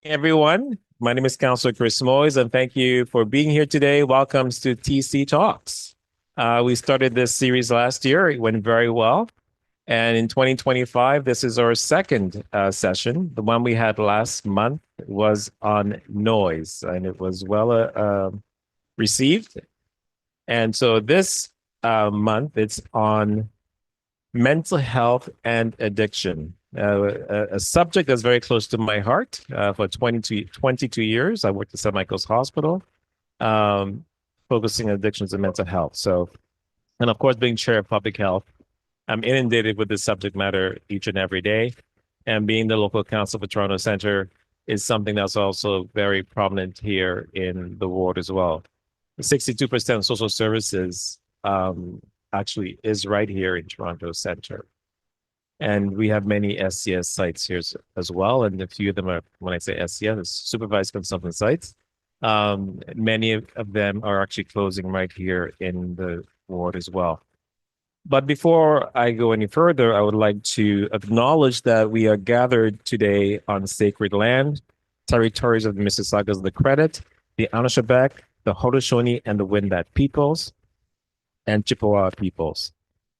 Everyone. My name is Councilor Chris Moyes, and thank you for being here today. Welcome to TC Talks. We started this series last year. It went very well. And in 2025, this is our second session. The one we had last month was on noise, and it was well received. And so this month, it's on mental health and addiction. A subject that's very close to my heart. For 22 years, I worked at St. Michael's Hospital, focusing on addictions and mental health. So, and of course, being chair of public health, I'm inundated with this subject matter each and every day. And being the local council for Toronto Centre is something that's also very prominent here in the ward as well. 62% of social services actually is right here in Toronto Centre. And we have many SCS sites here as well. And a few of them are, when I say SCS, supervised consultant sites. Many of them are actually closing right here in the ward as well. But before I go any further, I would like to acknowledge that we are gathered today on sacred land, territories of the Mississaugas of the Credit, the Anishinaabe, the Haudenosaunee, and the Wendat peoples, and Chippewa peoples.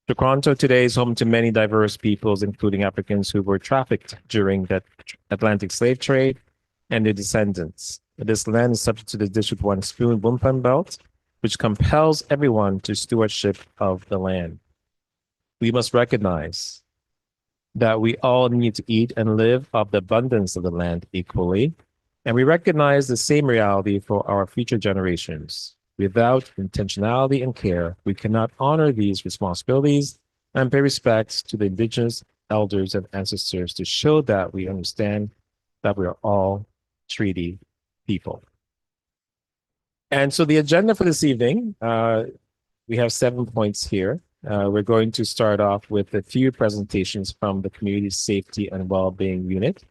Toronto today is home to many diverse peoples, including Africans who were trafficked during the Atlantic slave trade and their descendants. This land is subject to the District 1 Spoon Wampum Belt, which compels everyone to stewardship of the land. We must recognize that we all need to eat and live off the abundance of the land equally, and we recognize the same reality for our future generations. Without intentionality and care, we cannot honor these responsibilities and pay respects to the Indigenous elders and ancestors to show that we understand that we are all treaty people. And so the agenda for this evening, we have 7 points here. We're going to start off with a few presentations from the Community Safety and Wellbeing Unit,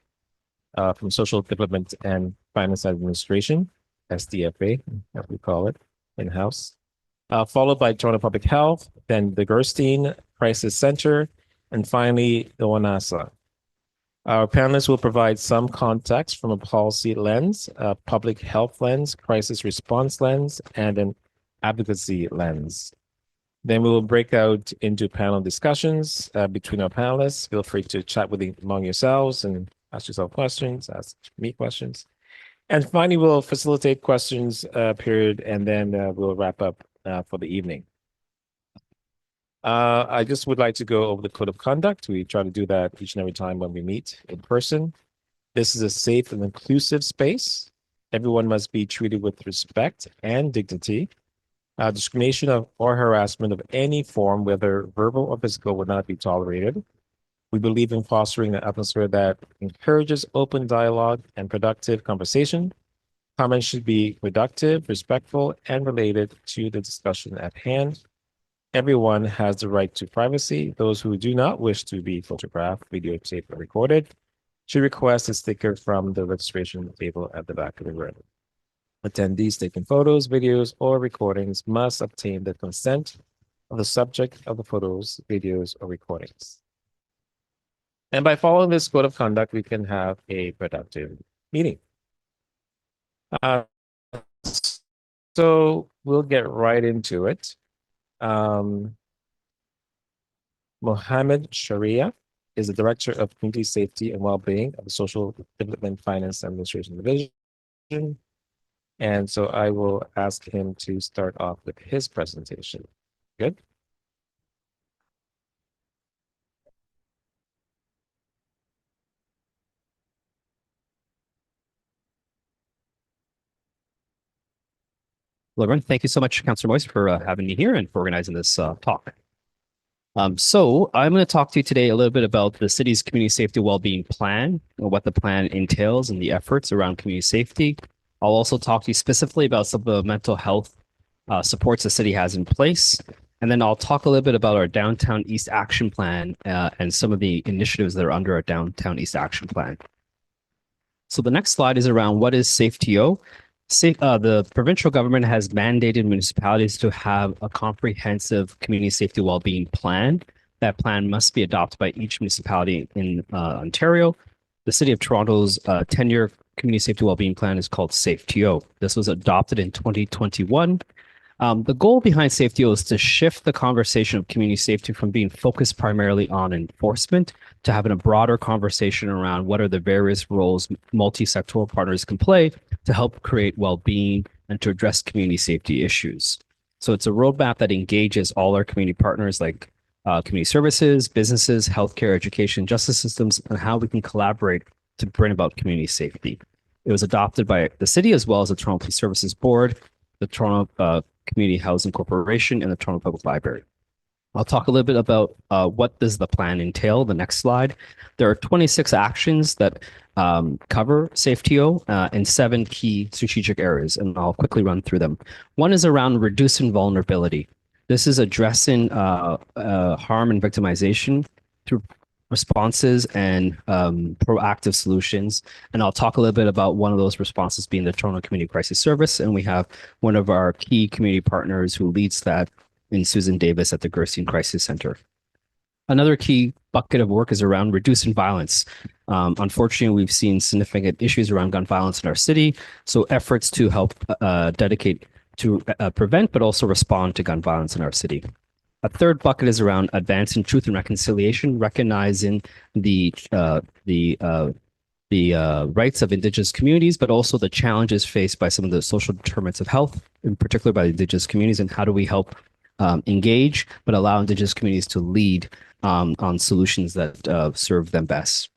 from Social Development and Finance Administration, SDFA, as we call it, in-house, followed by Toronto Public Health, then the Gerstein Crisis Center, and finally, the WANASA. Our panelists will provide some context from a policy lens, a public health lens, crisis response lens, and an advocacy lens. Then we will break out into panel discussions between our panelists. Feel free to chat among yourselves and ask yourself questions, ask me questions. And finally, we'll facilitate questions period, and then we'll wrap up for the evening. I just would like to go over the code of conduct. We try to do that each and every time when we meet in person. This is a safe and inclusive space. Everyone must be treated with respect and dignity. Discrimination or harassment of any form, whether verbal or physical, will not be tolerated. We believe in fostering an atmosphere that encourages open dialogue and productive conversation. Comments should be productive, respectful, and related to the discussion at hand. Everyone has the right to privacy. Those who do not wish to be photographed, videotaped, or recorded should request a sticker from the registration table at the back of the room. Attendees taking photos, videos, or recordings must obtain the consent of the subject of the photos, videos, or recordings. And by following this code of conduct, we can have a productive meeting. So we'll get right into it. Mohamed Shuriye is the Director of Community Safety and Wellbeing of the Social Development Finance Administration Division. And so I will ask him to start off with his presentation. Good. Hello, everyone. Thank you so much, Councillor Moyes, for having me here and for organizing this talk. So I'm going to talk to you today a little bit about the city's community safety wellbeing plan, what the plan entails and the efforts around community safety. I'll also talk to you specifically about some of the mental health supports the city has in place. And then I'll talk a little bit about our Downtown East Action Plan and some of the initiatives that are under our Downtown East Action Plan. So the next slide is around what is SafeTO. The provincial government has mandated municipalities to have a comprehensive community safety wellbeing plan. That plan must be adopted by each municipality in Ontario. The City of Toronto's 10-year community safety wellbeing plan is called SafeTO. This was adopted in 2021. The goal behind SafeTO is to shift the conversation of community safety from being focused primarily on enforcement to having a broader conversation around what are the various roles multi-sectoral partners can play to help create well-being and to address community safety issues. So it's a roadmap that engages all our community partners like community services, businesses, healthcare, education, justice systems, and how we can collaborate to bring about community safety. It was adopted by the city as well as the Toronto Police Services Board, the Toronto Community Housing Corporation, and the Toronto Public Library. I'll talk a little bit about what does the plan entail. The next slide. There are 26 actions that cover SafeTO in 7 key strategic areas, and I'll quickly run through them. One is around reducing vulnerability. This is addressing harm and victimization through responses and proactive solutions. And I'll talk a little bit about one of those responses being the Toronto Community Crisis Service. And we have one of our key community partners who leads that in Susan Davis at the Gerstein Crisis Center. Another key bucket of work is around reducing violence. Unfortunately, we've seen significant issues around gun violence in our city. So efforts to help dedicate to prevent, but also respond to gun violence in our city. A third bucket is around advancing truth and reconciliation, recognizing the rights of Indigenous communities, but also the challenges faced by some of the social determinants of health, in particular by the Indigenous communities, and how do we help engage, but allow Indigenous communities to lead on solutions that serve them best.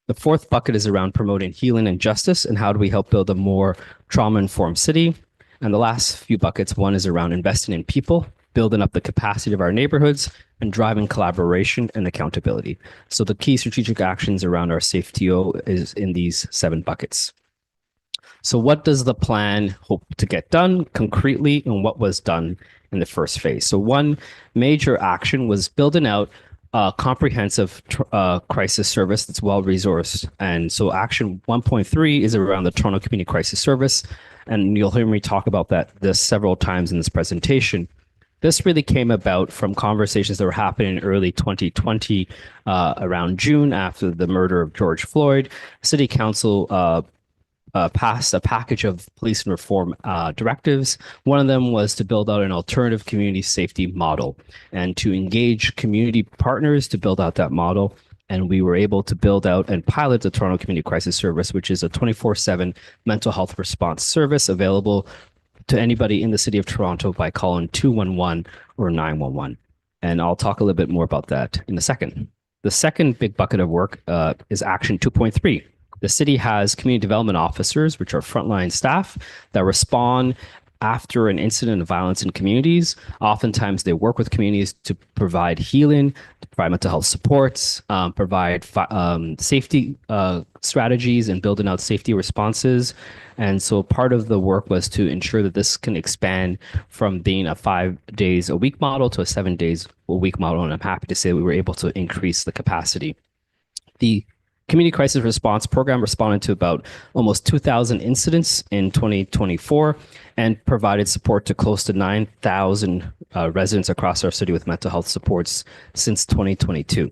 The fourth bucket is around promoting healing and justice, and how do we help build a more trauma-informed city. And the last few buckets, one is around investing in people, building up the capacity of our neighborhoods, and driving collaboration and accountability. So the key strategic actions around our SafeTO is in these 7 buckets. So what does the plan hope to get done concretely, and what was done in the first phase? So one major action was building out a comprehensive crisis service that's well-resourced. And so action 1.3 is around the Toronto Community Crisis Service. And you'll hear me talk about this several times in this presentation. This really came about from conversations that were happening in early 2020, around June after the murder of George Floyd. City Council passed a package of police and reform directives. One of them was to build out an alternative community safety model and to engage community partners to build out that model. And we were able to build out and pilot the Toronto Community Crisis Service, which is a 24/7 mental health response service available to anybody in the city of Toronto by calling 211 or 911. And I'll talk a little bit more about that in a second. The second big bucket of work is Action 2.3. The city has community development officers, which are frontline staff that respond after an incident of violence in communities. Oftentimes they work with communities to provide healing, to provide mental health supports, provide safety strategies and building out safety responses. And so part of the work was to ensure that this can expand from being a 5 days a week model to a 7 days a week model. And I'm happy to say we were able to increase the capacity. The Community Crisis Response Program responded to about almost 2,000 incidents in 2024 and provided support to close to 9,000 residents across our city with mental health supports since 2022.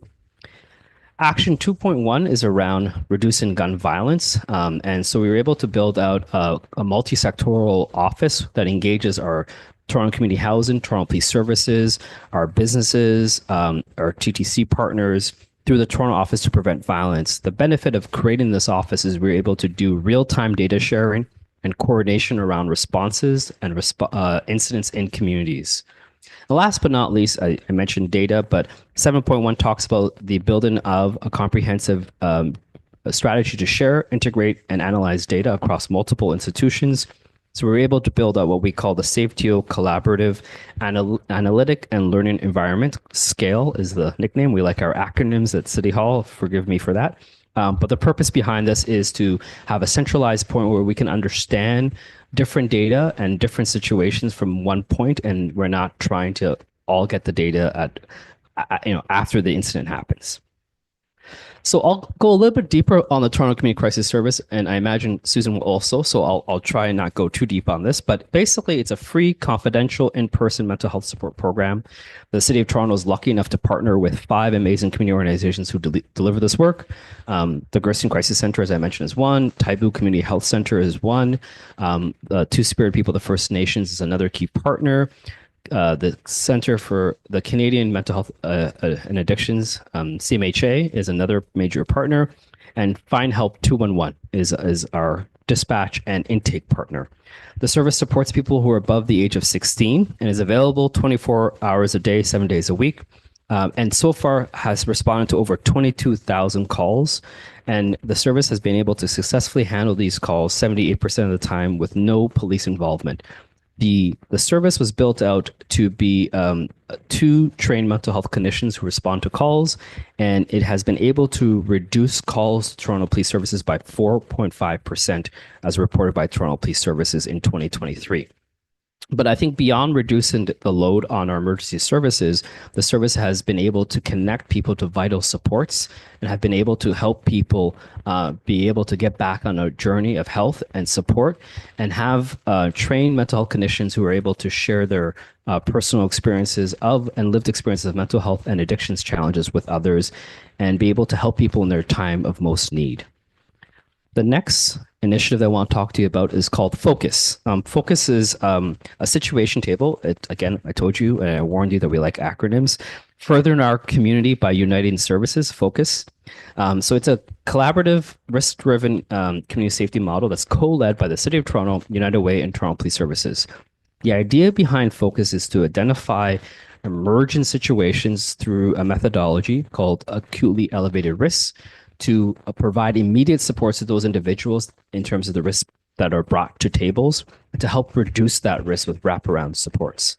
Action 2.1 is around reducing gun violence. And so we were able to build out a multi-sectoral office that engages our Toronto Community Housing, Toronto Police Services, our businesses, our TTC partners, through the Toronto Office to Prevent Violence. The benefit of creating this office is we're able to do real-time data sharing and coordination around responses and incidents in communities. And last but not least, I mentioned data, but 7.1 talks about the building of a comprehensive strategy to share, integrate, and analyze data across multiple institutions. So we're able to build out what we call the SafeTO Collaborative Analytic and Learning Environment. SCALE is the nickname. We like our acronyms at City Hall. Forgive me for that. But the purpose behind this is to have a centralized point where we can understand different data and different situations from one point, and we're not trying to all get the data at after the incident happens. So I'll go a little bit deeper on the Toronto Community Crisis Service, and I imagine Susan will also. So I'll try and not go too deep on this, but basically, it's a free, confidential, in-person mental health support program. The City of Toronto is lucky enough to partner with 5 amazing community organizations who deliver this work. The Gerson Crisis Center, as I mentioned, is one. Taibu Community Health Center is one. The Two Spirit People, the First Nations, is another key partner. The Center for the Canadian Mental Health and Addictions, CMHA, is another major partner, and Find Help 211 is our dispatch and intake partner. The service supports people who are above the age of 16 and is available 24 hours a day, 7 days a week. And so far has responded to over 22,000 calls. And the service has been able to successfully handle these calls 78% of the time with no police involvement. The service was built out to be 2 trained mental health clinicians who respond to calls, and it has been able to reduce calls to Toronto Police Services by 4.5%, as reported by Toronto Police Services in 2023. But I think beyond reducing the load on our emergency services, the service has been able to connect people to vital supports and have been able to help people be able to get back on a journey of health and support, and have trained mental health clinicians who are able to share their personal experiences of and lived experiences of mental health and addictions challenges with others, and be able to help people in their time of most need. The next initiative that I want to talk to you about is called Focus. Focus is a situation table. Again, I told you and I warned you that we like acronyms. Furthering our community by uniting services, Focus. So it's a collaborative, risk-driven community safety model that's co-led by the City of Toronto, United Way, and Toronto Police Services. The idea behind Focus is to identify emergent situations through a methodology called acutely elevated risks, to provide immediate supports to those individuals in terms of the risks that are brought to tables, and to help reduce that risk with wraparound supports.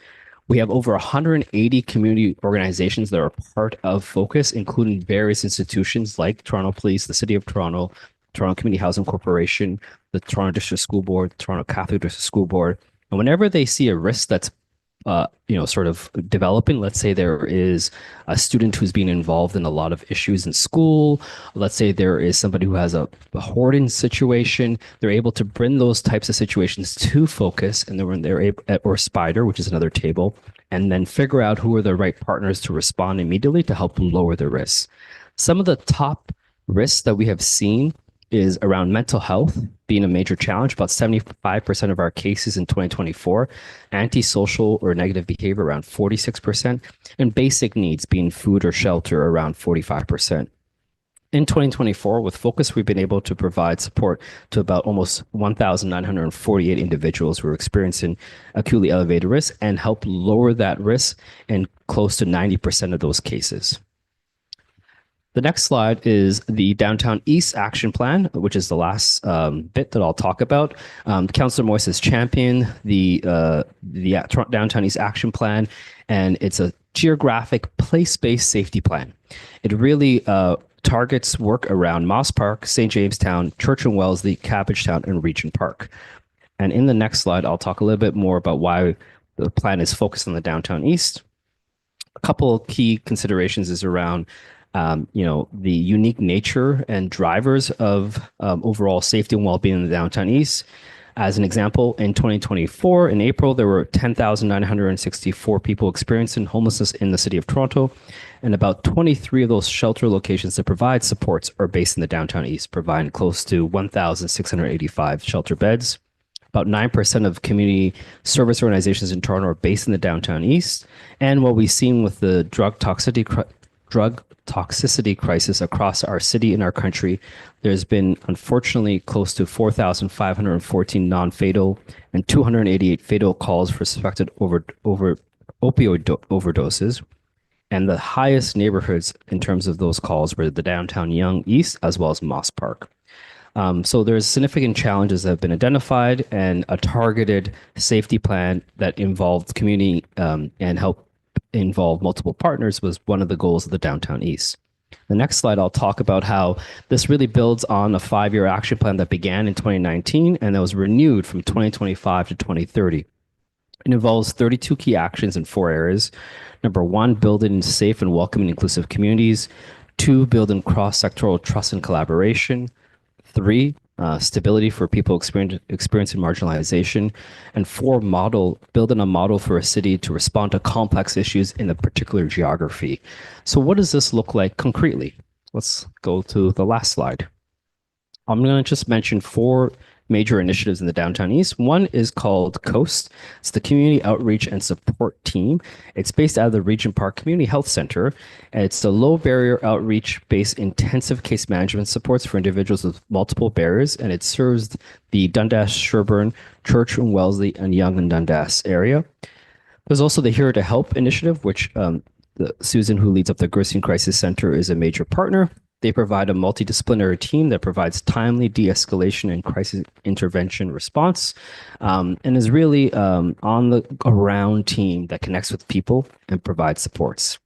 We have over 180 community organizations that are part of Focus, including various institutions like Toronto Police, the City of Toronto, Toronto Community Housing Corporation, the Toronto District School Board, the Toronto Catholic District School Board. And whenever they see a risk that's sort of developing. Let's say there is a student who's been involved in a lot of issues in school. Let's say there is somebody who has a hoarding situation. They're able to bring those types of situations to Focus, and then when they're able, or Spider, which is another table, and then figure out who are the right partners to respond immediately to help lower the risks. Some of the top risks that we have seen is around mental health being a major challenge. About 75% of our cases in 2024, antisocial or negative behavior around 46%, and basic needs being food or shelter around 45%. In 2024, with Focus, we've been able to provide support to about almost 1,948 individuals who are experiencing acutely elevated risk, and help lower that risk in close to 90% of those cases. The next slide is the Downtown East Action Plan, which is the last bit that I'll talk about. Councillor Moise has championed the Downtown East Action Plan, and it's a geographic place-based safety plan. It really targets work around Moss Park, St. Jamestown, Church and Wellesley, Cabbagetown, and Regent Park. And in the next slide, I'll talk a little bit more about why the plan is focused on the Downtown East. A couple of key considerations is around the unique nature and drivers of overall safety and well-being in the Downtown East. As an example, in 2024, in April, there were 10,964 people experiencing homelessness in the City of Toronto, and about 23 of those shelter locations that provide supports are based in the Downtown East, providing close to 1,685 shelter beds. About 9% of community service organizations in Toronto are based in the Downtown East. And what we've seen with the drug toxicity crisis across our city and our country, there's been unfortunately close to 4,514 non-fatal and 288 fatal calls for suspected opioid overdoses. And the highest neighborhoods in terms of those calls were the downtown Yonge East as well as Moss Park. So there's significant challenges that have been identified, and a targeted safety plan that involved community and help involve multiple partners was one of the goals of the Downtown East. The next slide, I'll talk about how this really builds on a 5-year action plan that began in 2019 and that was renewed from 2025 to 2030. It involves 32 key actions in 4 areas. Number 1, building safe and welcoming inclusive communities. 2, building cross-sectoral trust and collaboration. 3, stability for people experiencing marginalization. And 4, building a model for a city to respond to complex issues in a particular geography. So what does this look like concretely? Let's go to the last slide. I'm going to just mention 4 major initiatives in the Downtown East. One is called COAST. It's the Community Outreach and Support Team. It's based out of the Regent Park Community Health Center. It's a low barrier outreach based intensive case management supports for individuals with multiple barriers, and it serves the Dundas, Sherbourne, Church and Wellesley, and Yonge and Dundas area. There's also the Here to Help initiative, which Susan, who leads up the Gerstein Crisis Center, is a major partner. They provide a multidisciplinary team that provides timely de-escalation and crisis intervention response, and is really on the around team that connects with people and provides supports.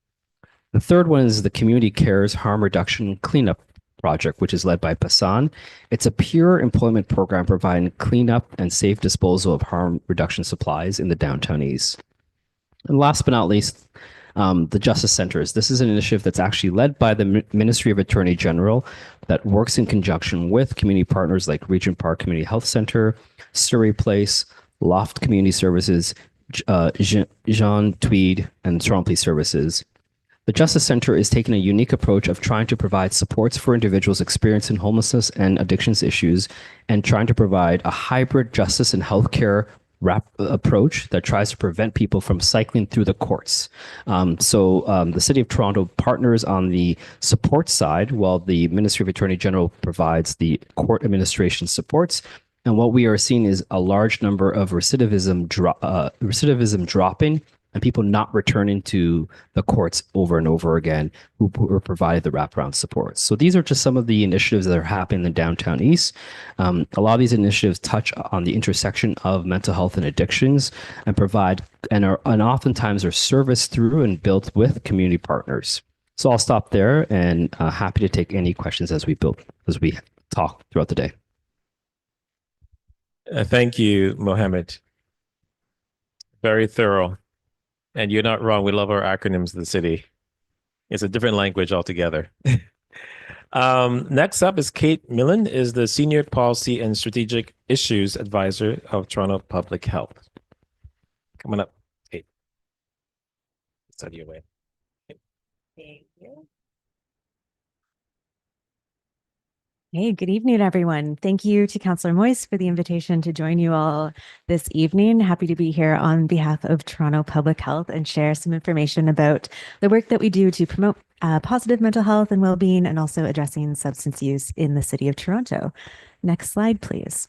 The third one is the Community Cares Harm Reduction Cleanup Project, which is led by Passan. It's a pure employment program providing cleanup and safe disposal of harm reduction supplies in the Downtown East. And last but not least, the Justice Centers. This is an initiative that's actually led by the Ministry of Attorney General that works in conjunction with community partners like Regent Park Community Health Center, Surrey Place, Loft Community Services, Jean Tweed, and Toronto Police Services. The Justice Center is taking a unique approach of trying to provide supports for individuals experiencing homelessness and addictions issues, and trying to provide a hybrid justice and healthcare approach that tries to prevent people from cycling through the courts. The City of Toronto partners on the support side, while the Ministry of Attorney General provides the court administration supports. And what we are seeing is a large number of recidivism dropping, and people not returning to the courts over and over again who were provided the wraparound support. So these are just some of the initiatives that are happening in the Downtown East. A lot of these initiatives touch on the intersection of mental health and addictions, and provide and oftentimes are serviced through and built with community partners. So I'll stop there, and happy to take any questions as we talk throughout the day. Thank you, Mohamed. Very thorough. And you're not wrong. We love our acronyms in the city. It's a different language altogether. Next up is Kate Milan, is the Senior Policy and Strategic Issues Advisor of Toronto Public Health. Coming up, Kate. It's out of your way. Thank you. Hey, good evening, everyone. Thank you to Councillor Moise for the invitation to join you all this evening. Happy to be here on behalf of Toronto Public Health and share some information about the work that we do to promote positive mental health and well-being, and also addressing substance use in the City of Toronto. Next slide, please.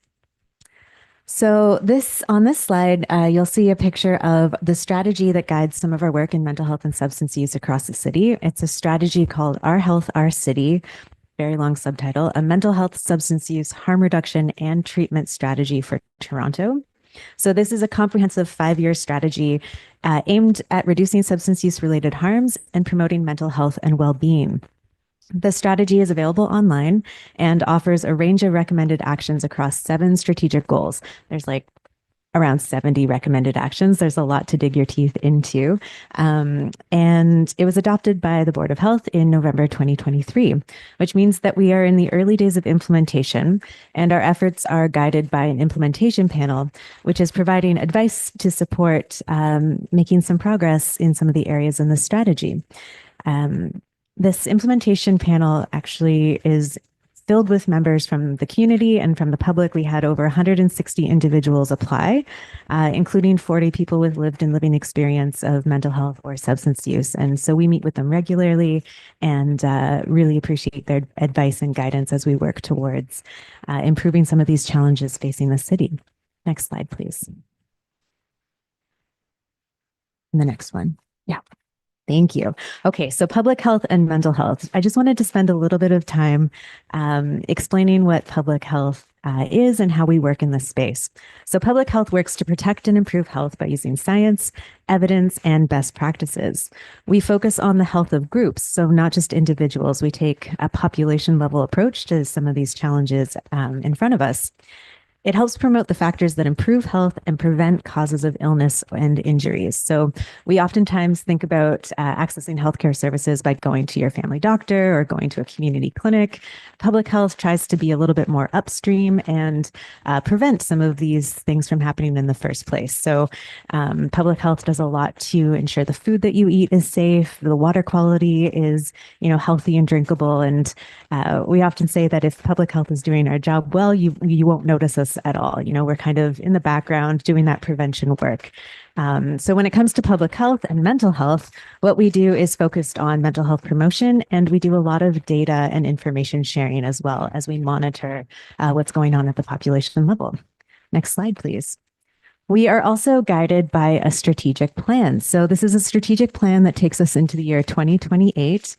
So on this slide, you'll see a picture of the strategy that guides some of our work in mental health and substance use across the city. It's a strategy called Our Health, Our City. Very long subtitle, a mental health, substance use, harm reduction, and treatment strategy for Toronto. So this is a comprehensive 5-year strategy aimed at reducing substance use related harms and promoting mental health and well-being. The strategy is available online and offers a range of recommended actions across 7 strategic goals. There's like around 70 recommended actions. There's a lot to dig your teeth into. And it was adopted by the Board of Health in November 2023, which means that we are in the early days of implementation, and our efforts are guided by an implementation panel, which is providing advice to support making some progress in some of the areas in the strategy. This implementation panel actually is filled with members from the community and from the public. We had over 160 individuals apply, including 40 people with lived and living experience of mental health or substance use. And so we meet with them regularly and really appreciate their advice and guidance as we work towards improving some of these challenges facing the city. Next slide, please. And the next one. Yeah. Thank you. Okay, so public health and mental health. I just wanted to spend a little bit of time explaining what public health is and how we work in this space. So public health works to protect and improve health by using science, evidence, and best practices. We focus on the health of groups, so not just individuals. We take a population level approach to some of these challenges in front of us. It helps promote the factors that improve health and prevent causes of illness and injuries. So we oftentimes think about accessing healthcare services by going to your family doctor or going to a community clinic. Public health tries to be a little bit more upstream and prevent some of these things from happening in the first place. So public health does a lot to ensure the food that you eat is safe, the water quality is, healthy and drinkable. And we often say that if public health is doing our job well, you won't notice us at all. We're kind of in the background doing that prevention work. So when it comes to public health and mental health, what we do is focused on mental health promotion, and we do a lot of data and information sharing as well as we monitor what's going on at the population level. Next slide, please. We are also guided by a strategic plan. So this is a strategic plan that takes us into the year 2028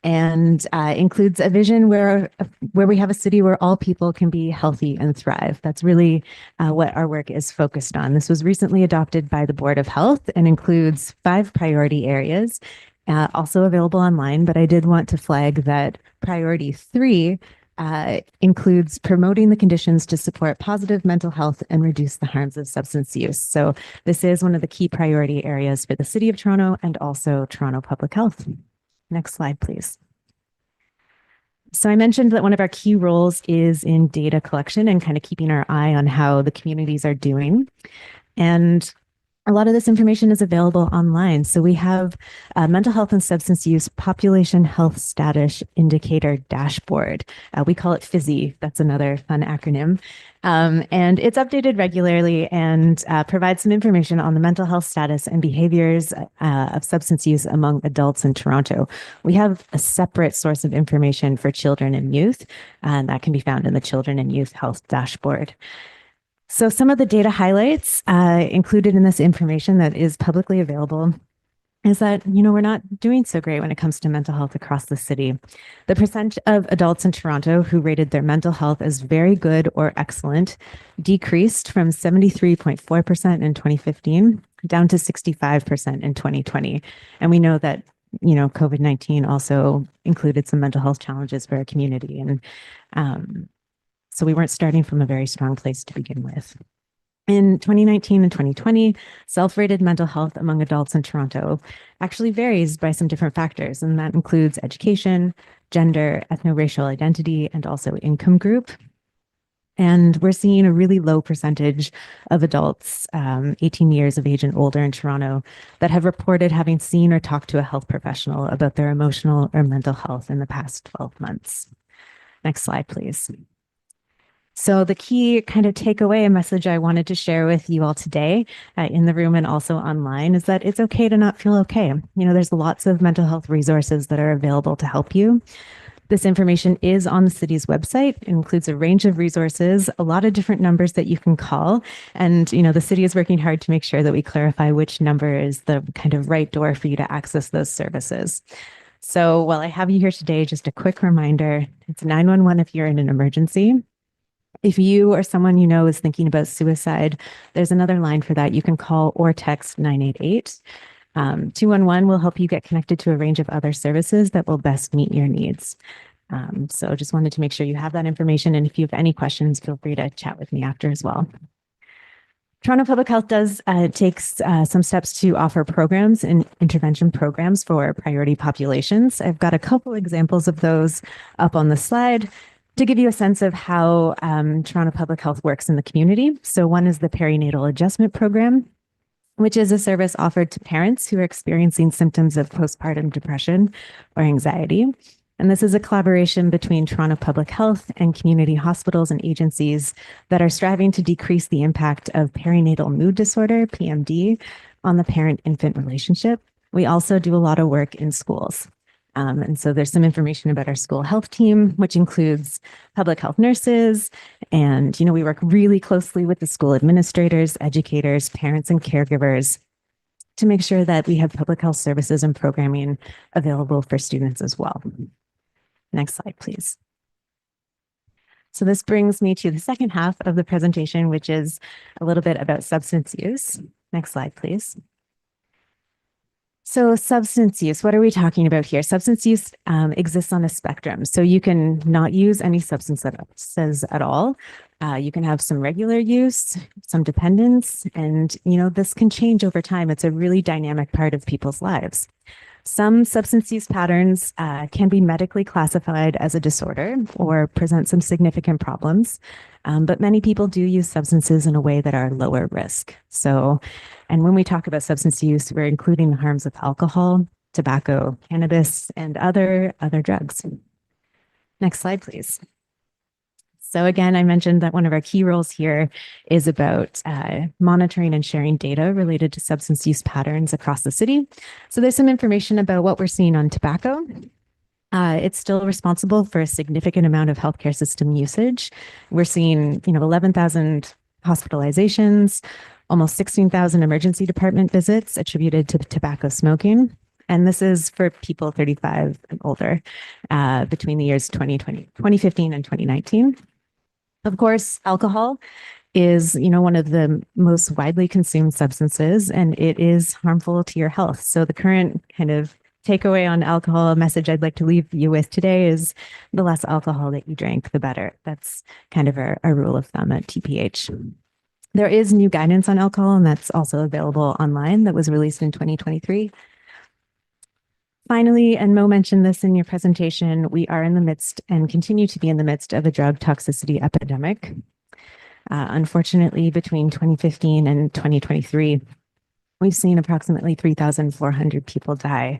and includes a vision where we have a city where all people can be healthy and thrive. That's really what our work is focused on. This was recently adopted by the Board of Health and includes 5 priority areas, also available online. But I did want to flag that priority 3 includes promoting the conditions to support positive mental health and reduce the harms of substance use. So this is one of the key priority areas for the City of Toronto and also Toronto Public Health. Next slide, please. So I mentioned that one of our key roles is in data collection and kind of keeping our eye on how the communities are doing. And a lot of this information is available online. So we have a mental health and substance use population health status indicator dashboard. We call it FISI. That's another fun acronym. And it's updated regularly and provides some information on the mental health status and behaviors of substance use among adults in Toronto. We have a separate source of information for children and youth, and that can be found in the Children and Youth Health Dashboard. So some of the data highlights included in this information that is publicly available is that, we're not doing so great when it comes to mental health across the city. The percent of adults in Toronto who rated their mental health as very good or excellent decreased from 73.4% in 2015 down to 65% in 2020. And we know that, COVID-19 also included some mental health challenges for our community. And so we weren't starting from a very strong place to begin with. In 2019 and 2020, self-rated mental health among adults in Toronto actually varies by some different factors, and that includes education, gender, ethno-racial identity, and also income group. And we're seeing a really low percentage of adults 18 years of age and older in Toronto that have reported having seen or talked to a health professional about their emotional or mental health in the past 12 months. Next slide, please. So the key kind of takeaway message I wanted to share with you all today in the room and also online is that it's okay to not feel okay. There's lots of mental health resources that are available to help you. This information is on the city's website. It includes a range of resources, a lot of different numbers that you can call. And, the city is working hard to make sure that we clarify which number is the kind of right door for you to access those services. So while I have you here today, just a quick reminder, it's 911 if you're in an emergency. If you or someone you know is thinking about suicide, there's another line for that. You can call or text 988. 211 will help you get connected to a range of other services that will best meet your needs. So just wanted to make sure you have that information. And if you have any questions, feel free to chat with me after as well. Toronto Public Health does takes some steps to offer programs and intervention programs for priority populations. I've got a couple examples of those up on the slide to give you a sense of how Toronto Public Health works in the community. So one is the Perinatal Adjustment Program, which is a service offered to parents who are experiencing symptoms of postpartum depression or anxiety. And this is a collaboration between Toronto Public Health and community hospitals and agencies that are striving to decrease the impact of perinatal mood disorder, PMD, on the parent-infant relationship. We also do a lot of work in schools. And so there's some information about our school health team, which includes public health nurses. And, we work really closely with the school administrators, educators, parents, and caregivers to make sure that we have public health services and programming available for students as well. Next slide, please. So this brings me to the second half of the presentation, which is a little bit about substance use. Next slide, please. So substance use, what are we talking about here? Substance use exists on a spectrum. So you can not use any substances at all. You can have some regular use, some dependence, and this can change over time. It's a really dynamic part of people's lives. Some substance use patterns can be medically classified as a disorder or present some significant problems, but many people do use substances in a way that are lower risk. So, and when we talk about substance use, we're including the harms of alcohol, tobacco, cannabis, and other drugs. Next slide, please. So again, I mentioned that one of our key roles here is about monitoring and sharing data related to substance use patterns across the city. So there's some information about what we're seeing on tobacco. It's still responsible for a significant amount of healthcare system usage. We're seeing, 11,000 hospitalizations, almost 16,000 emergency department visits attributed to tobacco smoking. And this is for people 35 and older between the years 2015 and 2019. Of course, alcohol is, one of the most widely consumed substances, and it is harmful to your health. So the current kind of takeaway on alcohol message I'd like to leave you with today is the less alcohol that you drink, the better. That's kind of a rule of thumb at TPH. There is new guidance on alcohol, and that's also available online that was released in 2023. Finally, and Mo mentioned this in your presentation, we are in the midst and continue to be in the midst of a drug toxicity epidemic. Unfortunately, between 2015 and 2023, we've seen approximately 3,400 people die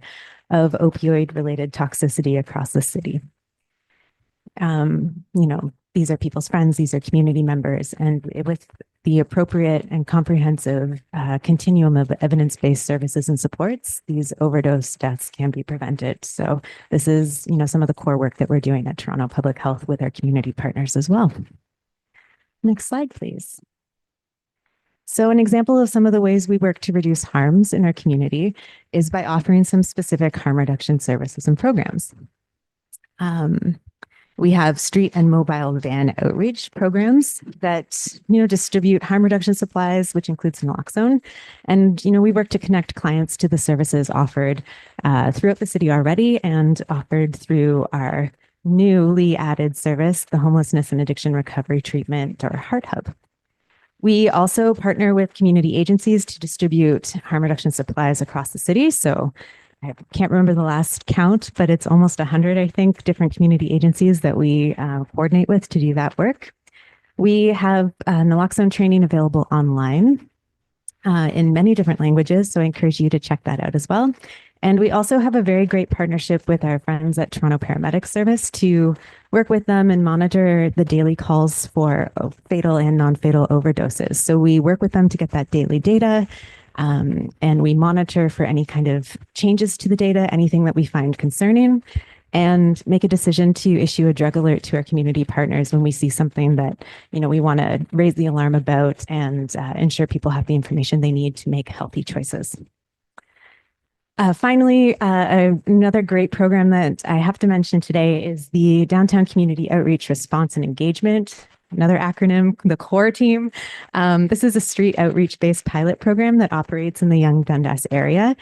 of opioid-related toxicity across the city. These are people's friends, these are community members, and with the appropriate and comprehensive continuum of evidence-based services and supports, these overdose deaths can be prevented. So this is, some of the core work that we're doing at Toronto Public Health with our community partners as well. Next slide, please. So an example of some of the ways we work to reduce harms in our community is by offering some specific harm reduction services and programs. We have street and mobile van outreach programs that, distribute harm reduction supplies, which includes naloxone. And, we work to connect clients to the services offered throughout the city already and offered through our newly added service, the Homelessness and Addiction Recovery Treatment, or Heart Hub. We also partner with community agencies to distribute harm reduction supplies across the city. So I can't remember the last count, but it's almost 100, I think, different community agencies that we coordinate with to do that work. We have naloxone training available online in many different languages, so I encourage you to check that out as well. And we also have a very great partnership with our friends at Toronto Paramedic Service to work with them and monitor the daily calls for fatal and non-fatal overdoses. So we work with them to get that daily data. And we monitor for any kind of changes to the data, anything that we find concerning, and make a decision to issue a drug alert to our community partners when we see something that, we want to raise the alarm about and ensure people have the information they need to make healthy choices. Finally, another great program that I have to mention today is the Downtown Community Outreach Response and Engagement, another acronym, the CORE team. This is a street outreach-based pilot program that operates in the Yonge Dundas area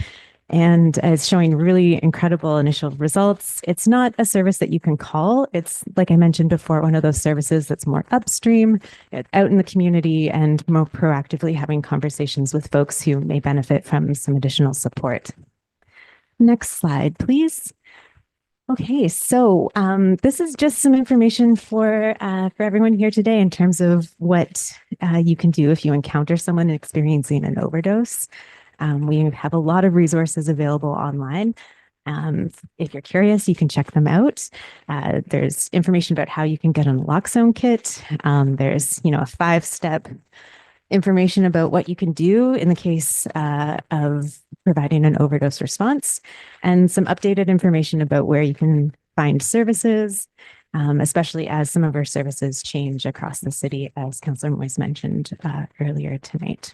and is showing really incredible initial results. It's not a service that you can call. It's, like I mentioned before, one of those services that's more upstream, out in the community, and more proactively having conversations with folks who may benefit from some additional support. Next slide, please. Okay, so this is just some information for everyone here today in terms of what you can do if you encounter someone experiencing an overdose. We have a lot of resources available online. If you're curious, you can check them out. There's information about how you can get a naloxone kit. There's, a 5-step information about what you can do in the case of providing an overdose response, and some updated information about where you can find services, especially as some of our services change across the city, as Councillor Moise mentioned earlier tonight.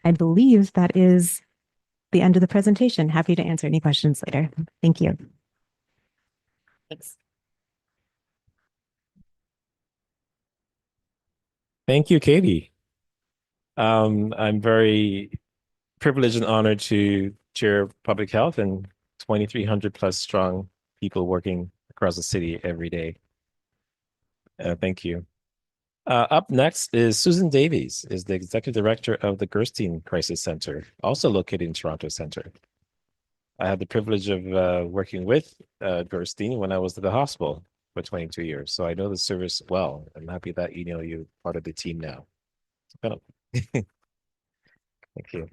I believe that is the end of the presentation. Happy to answer any questions later. Thank you. Thanks. Thank you, Katie. I'm very privileged and honored to chair of public health and 2,300 plus strong people working across the city every day. Thank you. Up next is Susan Davies, is the executive director of the Gerstein Crisis Center, also located in Toronto Center. I had the privilege of working with Gerstein when I was at the hospital for 22 years, so I know the service well. I'm happy that you're part of the team now. Thank you.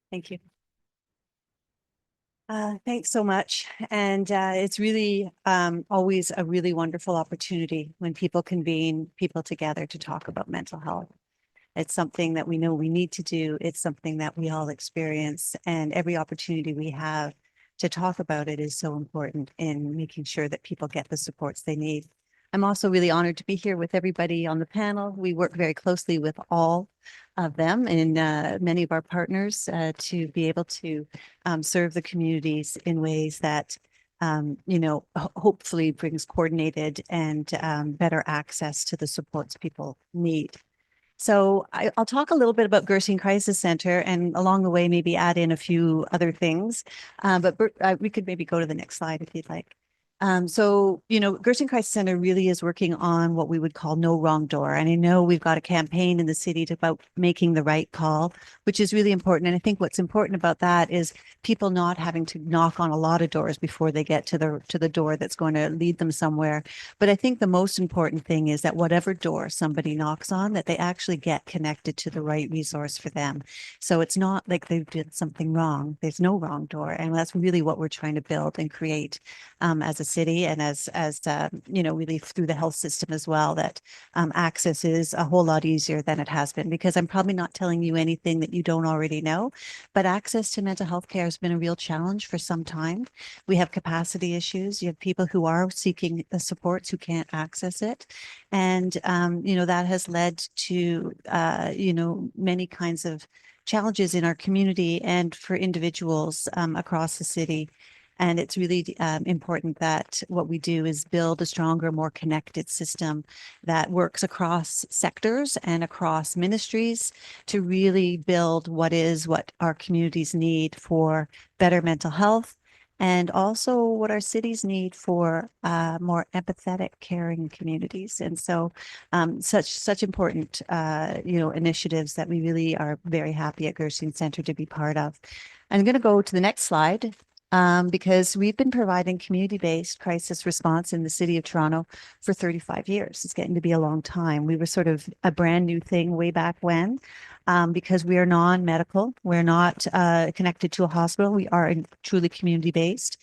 Thank you. Thanks so much. And it's really always a really wonderful opportunity when people convene people together to talk about mental health. It's something that we know we need to do. It's something that we all experience, and every opportunity we have to talk about it is so important in making sure that people get the supports they need. I'm also really honored to be here with everybody on the panel. We work very closely with all of them and many of our partners to be able to serve the communities in ways that hopefully brings coordinated and better access to the supports people need. So I'll talk a little bit about Gerstein Crisis Center, and along the way, maybe add in a few other things. But we could maybe go to the next slide if you'd like. Gerstein Crisis Center really is working on what we would call no wrong door. And I know we've got a campaign in the city about making the right call, which is really important. And I think what's important about that is people not having to knock on a lot of doors before they get to the door that's going to lead them somewhere. But I think the most important thing is that whatever door somebody knocks on, that they actually get connected to the right resource for them. So it's not like they did something wrong. There's no wrong door. And that's really what we're trying to build and create as a city, and as really through the health system as well, that access is a whole lot easier than it has been, because I'm probably not telling you anything that you don't already know, but access to mental health care has been a real challenge for some time. We have capacity issues. You have people who are seeking the supports who can't access it. And, that has led to, many kinds of challenges in our community and for individuals across the city. And it's really important that what we do is build a stronger, more connected system that works across sectors and across ministries to really build what our communities need for better mental health, and also what our cities need for more empathetic, caring communities. And so such important, initiatives that we really are very happy at Gerstein Center to be part of. I'm going to go to the next slide. Because we've been providing community-based crisis response in the city of Toronto for 35 years. It's getting to be a long time. We were sort of a brand new thing way back when, because we are non-medical. We're not connected to a hospital. We are truly community-based.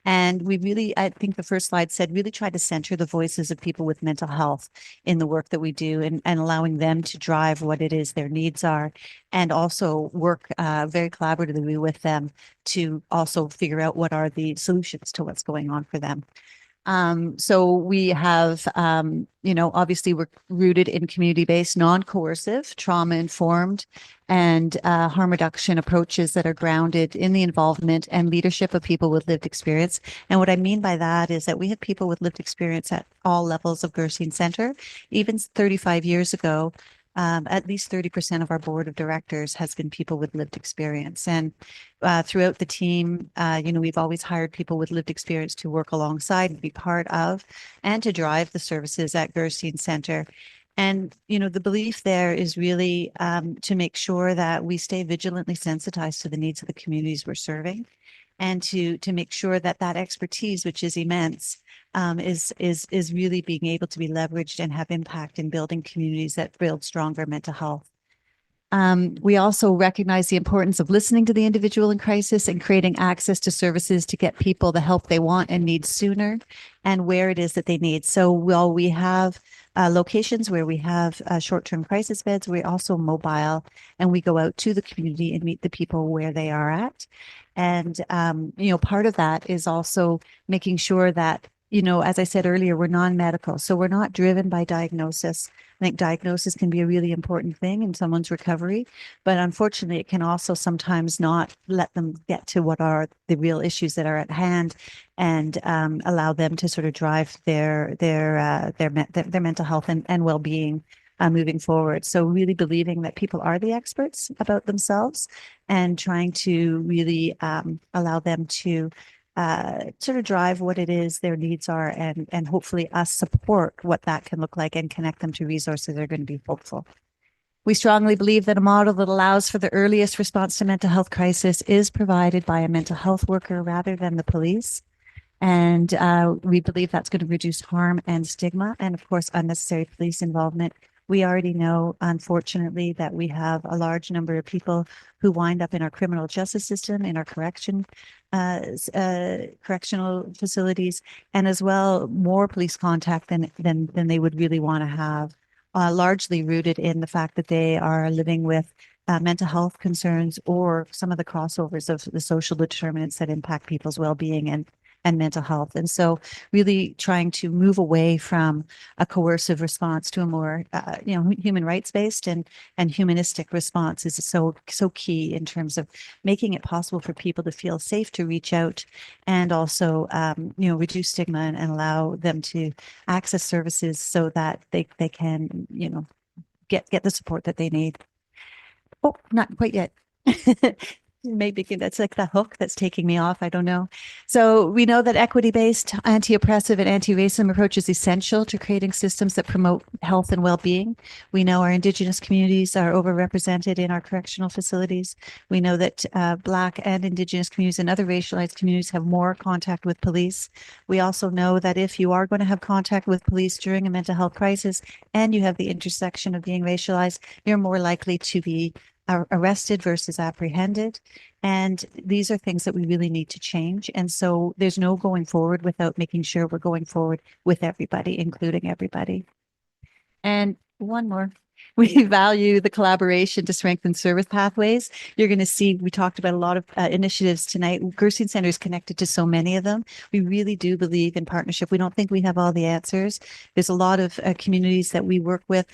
And we really, I think the first slide said, really try to center the voices of people with mental health in the work that we do, and allowing them to drive what it is their needs are, and also work very collaboratively with them to also figure out what are the solutions to what's going on for them. So we have, obviously we're rooted in community-based, non-coercive, trauma-informed, and harm reduction approaches that are grounded in the involvement and leadership of people with lived experience. And what I mean by that is that we have people with lived experience at all levels of Gerstein Center. Even 35 years ago, at least 30% of our board of directors has been people with lived experience. And throughout the team, we've always hired people with lived experience to work alongside and be part of and to drive the services at Gerstein Center. And, the belief there is really to make sure that we stay vigilantly sensitized to the needs of the communities we're serving, and to make sure that expertise, which is immense, is really being able to be leveraged and have impact in building communities that build stronger mental health. We also recognize the importance of listening to the individual in crisis and creating access to services to get people the help they want and need sooner, and where it is that they need. So while we have locations where we have short-term crisis beds, we're also mobile, and we go out to the community and meet the people where they are at. And, part of that is also making sure that, as I said earlier, we're non-medical. So we're not driven by diagnosis. I think diagnosis can be a really important thing in someone's recovery, but unfortunately, it can also sometimes not let them get to what are the real issues that are at hand, and allow them to sort of drive their mental health and well-being moving forward. So really believing that people are the experts about themselves and trying to really allow them to sort of drive what it is their needs are, and hopefully us support what that can look like and connect them to resources that are going to be hopeful. We strongly believe that a model that allows for the earliest response to mental health crisis is provided by a mental health worker rather than the police. And we believe that's going to reduce harm and stigma, and of course, unnecessary police involvement. We already know, unfortunately, that we have a large number of people who wind up in our criminal justice system, in our correctional facilities, and as well more police contact than they would really want to have. Largely rooted in the fact that they are living with mental health concerns or some of the crossovers of the social determinants that impact people's well-being and mental health. And so really trying to move away from a coercive response to a more, human rights-based and humanistic response is so key in terms of making it possible for people to feel safe to reach out, and also, reduce stigma and allow them to access services so that they can, get the support that they need. Oh, not quite yet. Maybe that's like the hook that's taking me off. I don't know. So we know that equity-based, anti-oppressive, and anti-racism approach is essential to creating systems that promote health and well-being. We know our Indigenous communities are overrepresented in our correctional facilities. We know that Black and Indigenous communities and other racialized communities have more contact with police. We also know that if you are going to have contact with police during a mental health crisis and you have the intersection of being racialized, you're more likely to be arrested versus apprehended. And these are things that we really need to change. And so there's no going forward without making sure we're going forward with everybody, including everybody. And one more. We value the collaboration to strengthen service pathways. You're going to see, we talked about a lot of initiatives tonight. Gerstein Center is connected to so many of them. We really do believe in partnership. We don't think we have all the answers. There's a lot of communities that we work with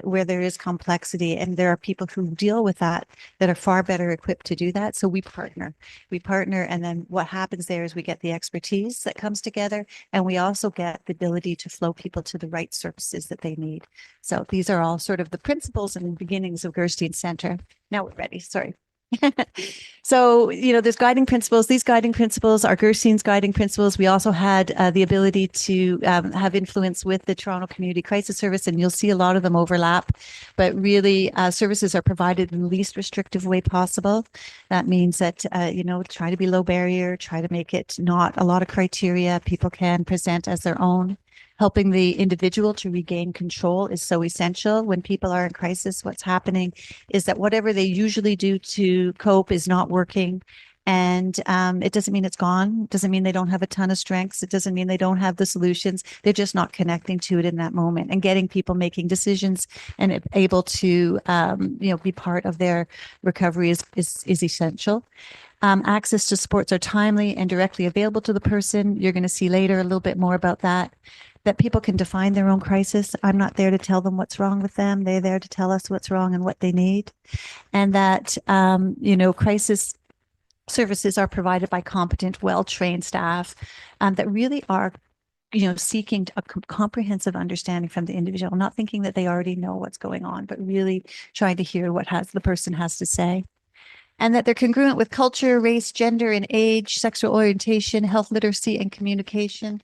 where there is complexity, and there are people who deal with that are far better equipped to do that. So we partner, and then what happens there is we get the expertise that comes together, and we also get the ability to flow people to the right services that they need. So these are all sort of the principles and beginnings of Gerstein Center. Now we're ready. Sorry. So, there's guiding principles. These guiding principles are Gerstein's guiding principles. We also had the ability to have influence with the Toronto Community Crisis Service, and you'll see a lot of them overlap. But really, services are provided in the least restrictive way possible. That means that, try to be low barrier, try to make it not a lot of criteria. People can present as their own. Helping the individual to regain control is so essential. When people are in crisis, what's happening is that whatever they usually do to cope is not working. And it doesn't mean it's gone. It doesn't mean they don't have a ton of strengths. It doesn't mean they don't have the solutions. They're just not connecting to it in that moment. And getting people making decisions and able to, be part of their recovery is essential. Access to supports are timely and directly available to the person. You're going to see later a little bit more about that people can define their own crisis. I'm not there to tell them what's wrong with them. They're there to tell us what's wrong and what they need. And that, crisis services are provided by competent, well-trained staff that really are seeking a comprehensive understanding from the individual, not thinking that they already know what's going on, but really trying to hear what the person has to say. And that they're congruent with culture, race, gender, and age, sexual orientation, health literacy, and communication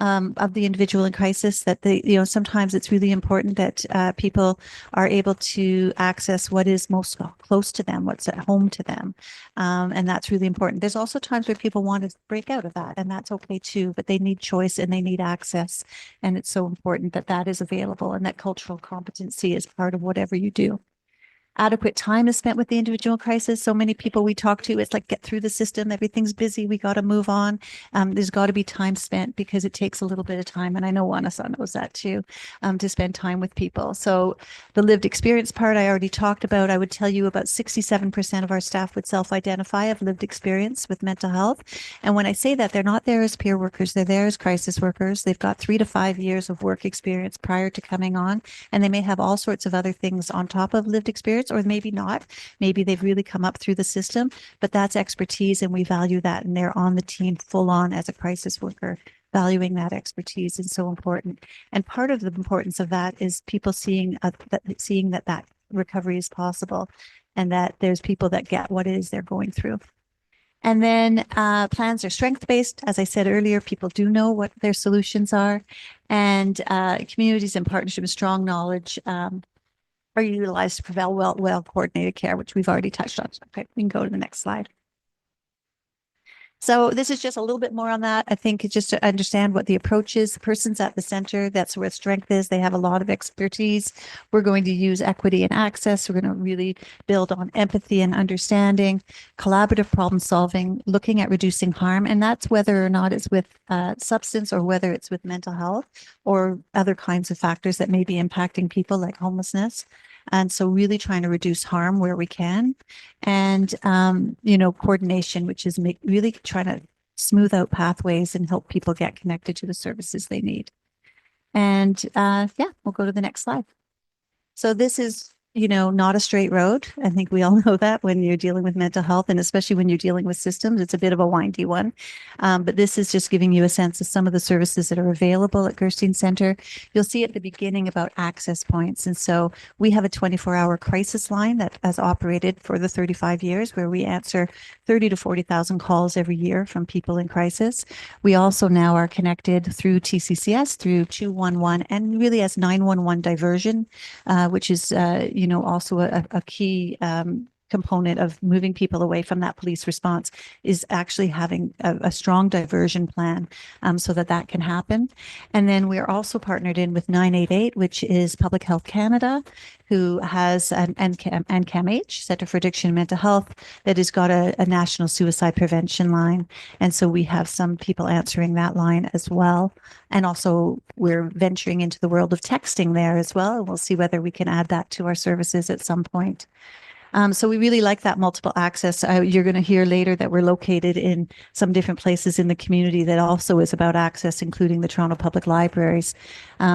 of the individual in crisis. That sometimes it's really important that people are able to access what is most close to them, what's at home to them. And that's really important. There's also times where people want to break out of that, and that's okay too, but they need choice and they need access. And it's so important that that is available and that cultural competency is part of whatever you do. Adequate time is spent with the individual crisis. So many people we talk to, it's like, get through the system. Everything's busy. We got to move on. There's got to be time spent because it takes a little bit of time. And I know Wanasa knows that too, to spend time with people. So the lived experience part I already talked about. I would tell you about 67% of our staff would self-identify of lived experience with mental health. And when I say that, they're not there as peer workers. They're there as crisis workers. They've got 3 to 5 years of work experience prior to coming on. And they may have all sorts of other things on top of lived experience, or maybe not. Maybe they've really come up through the system, but that's expertise and we value that. And they're on the team full on as a crisis worker valuing that expertise is so important. And part of the importance of that is people seeing that recovery is possible, and that there's people that get what it is they're going through. And then plans are strength-based. As I said earlier, people do know what their solutions are, and communities in partnership with strong knowledge are utilized to provide well-coordinated care, which we've already touched on. Okay, we can go to the next slide. So this is just a little bit more on that. I think it's just to understand what the approach is. The person's at the center. That's where strength is. They have a lot of expertise. We're going to use equity and access. We're going to really build on empathy and understanding, collaborative problem solving, looking at reducing harm. And that's whether or not it's with substance or whether it's with mental health or other kinds of factors that may be impacting people like homelessness. And so really trying to reduce harm where we can. And, coordination, which is really trying to smooth out pathways and help people get connected to the services they need. And we'll go to the next slide. So this is, not a straight road. I think we all know that when you're dealing with mental health, and especially when you're dealing with systems, it's a bit of a windy one. But this is just giving you a sense of some of the services that are available at Gerstein Center. You'll see at the beginning about access points. And so we have a 24-hour crisis line that has operated for the 35 years, where we answer 30 to 40,000 calls every year from people in crisis. We also now are connected through TCCS, through 211, and really as 911 diversion, which is, also a key component of moving people away from that police response, is actually having a strong diversion plan so that can happen. And then we're also partnered in with 988, which is Public Health Canada, who has and CAMH, Center for Addiction and Mental Health, that has got a national suicide prevention line. And so we have some people answering that line as well. And also we're venturing into the world of texting there as well. And we'll see whether we can add that to our services at some point. So we really like that multiple access. You're going to hear later that we're located in some different places in the community that also is about access, including the Toronto Public Libraries.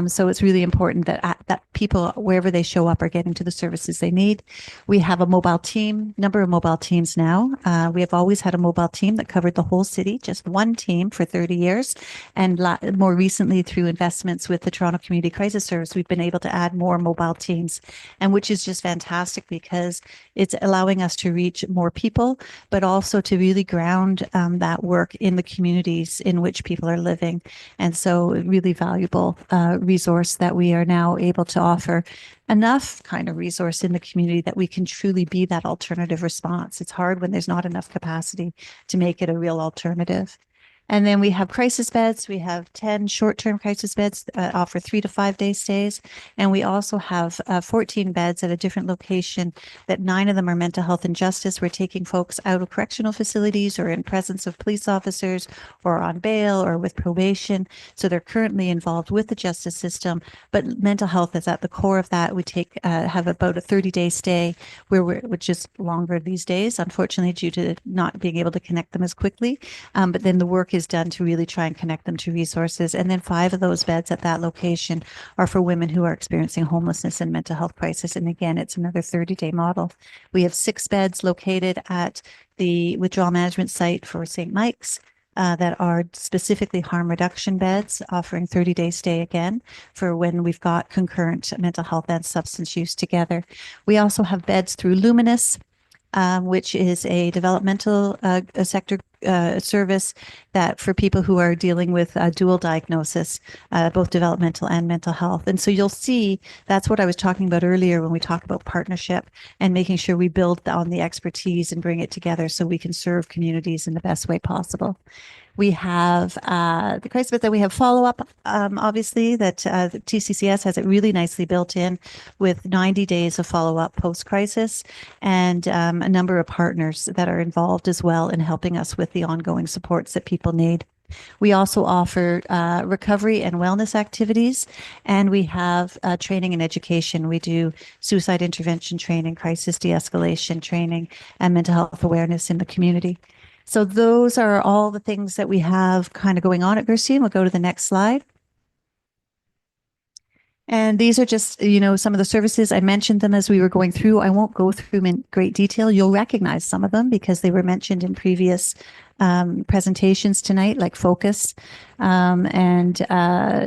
So it's really important that people, wherever they show up, are getting to the services they need. We have a mobile team, number of mobile teams now. We have always had a mobile team that covered the whole city, just one team for 30 years. And more recently, through investments with the Toronto Community Crisis Service, we've been able to add more mobile teams, and which is just fantastic because it's allowing us to reach more people, but also to really ground that work in the communities in which people are living. And so a really valuable resource that we are now able to offer enough kind of resource in the community that we can truly be that alternative response. It's hard when there's not enough capacity to make it a real alternative. And then we have crisis beds. We have 10 short-term crisis beds that offer 3 to 5 day stays. And we also have 14 beds at a different location that 9 of them are mental health and justice. We're taking folks out of correctional facilities or in presence of police officers or on bail or with probation. So they're currently involved with the justice system, but mental health is at the core of that. We have about a 30-day stay which is longer these days, unfortunately, due to not being able to connect them as quickly. But then the work is done to really try and connect them to resources. And then 5 of those beds at that location are for women who are experiencing homelessness and mental health crisis. And again, it's another 30-day model. We have 6 beds located at the withdrawal management site for St. Mike's that are specifically harm reduction beds, offering 30-day stay again for when we've got concurrent mental health and substance use together. We also have beds through Luminous, which is a developmental sector service that for people who are dealing with dual diagnosis, both developmental and mental health. And so you'll see that's what I was talking about earlier when we talk about partnership and making sure we build on the expertise and bring it together so we can serve communities in the best way possible. We have the crisis bed that we have follow-up, obviously, that the TCCS has it really nicely built in with 90 days of follow-up post-crisis and a number of partners that are involved as well in helping us with the ongoing supports that people need. We also offer recovery and wellness activities, and we have training and education. We do suicide intervention training, crisis de-escalation training, and mental health awareness in the community. So those are all the things that we have kind of going on at Gerstein. We'll go to the next slide. And these are just, some of the services. I mentioned them as we were going through. I won't go through them in great detail. You'll recognize some of them because they were mentioned in previous presentations tonight, like Focus, and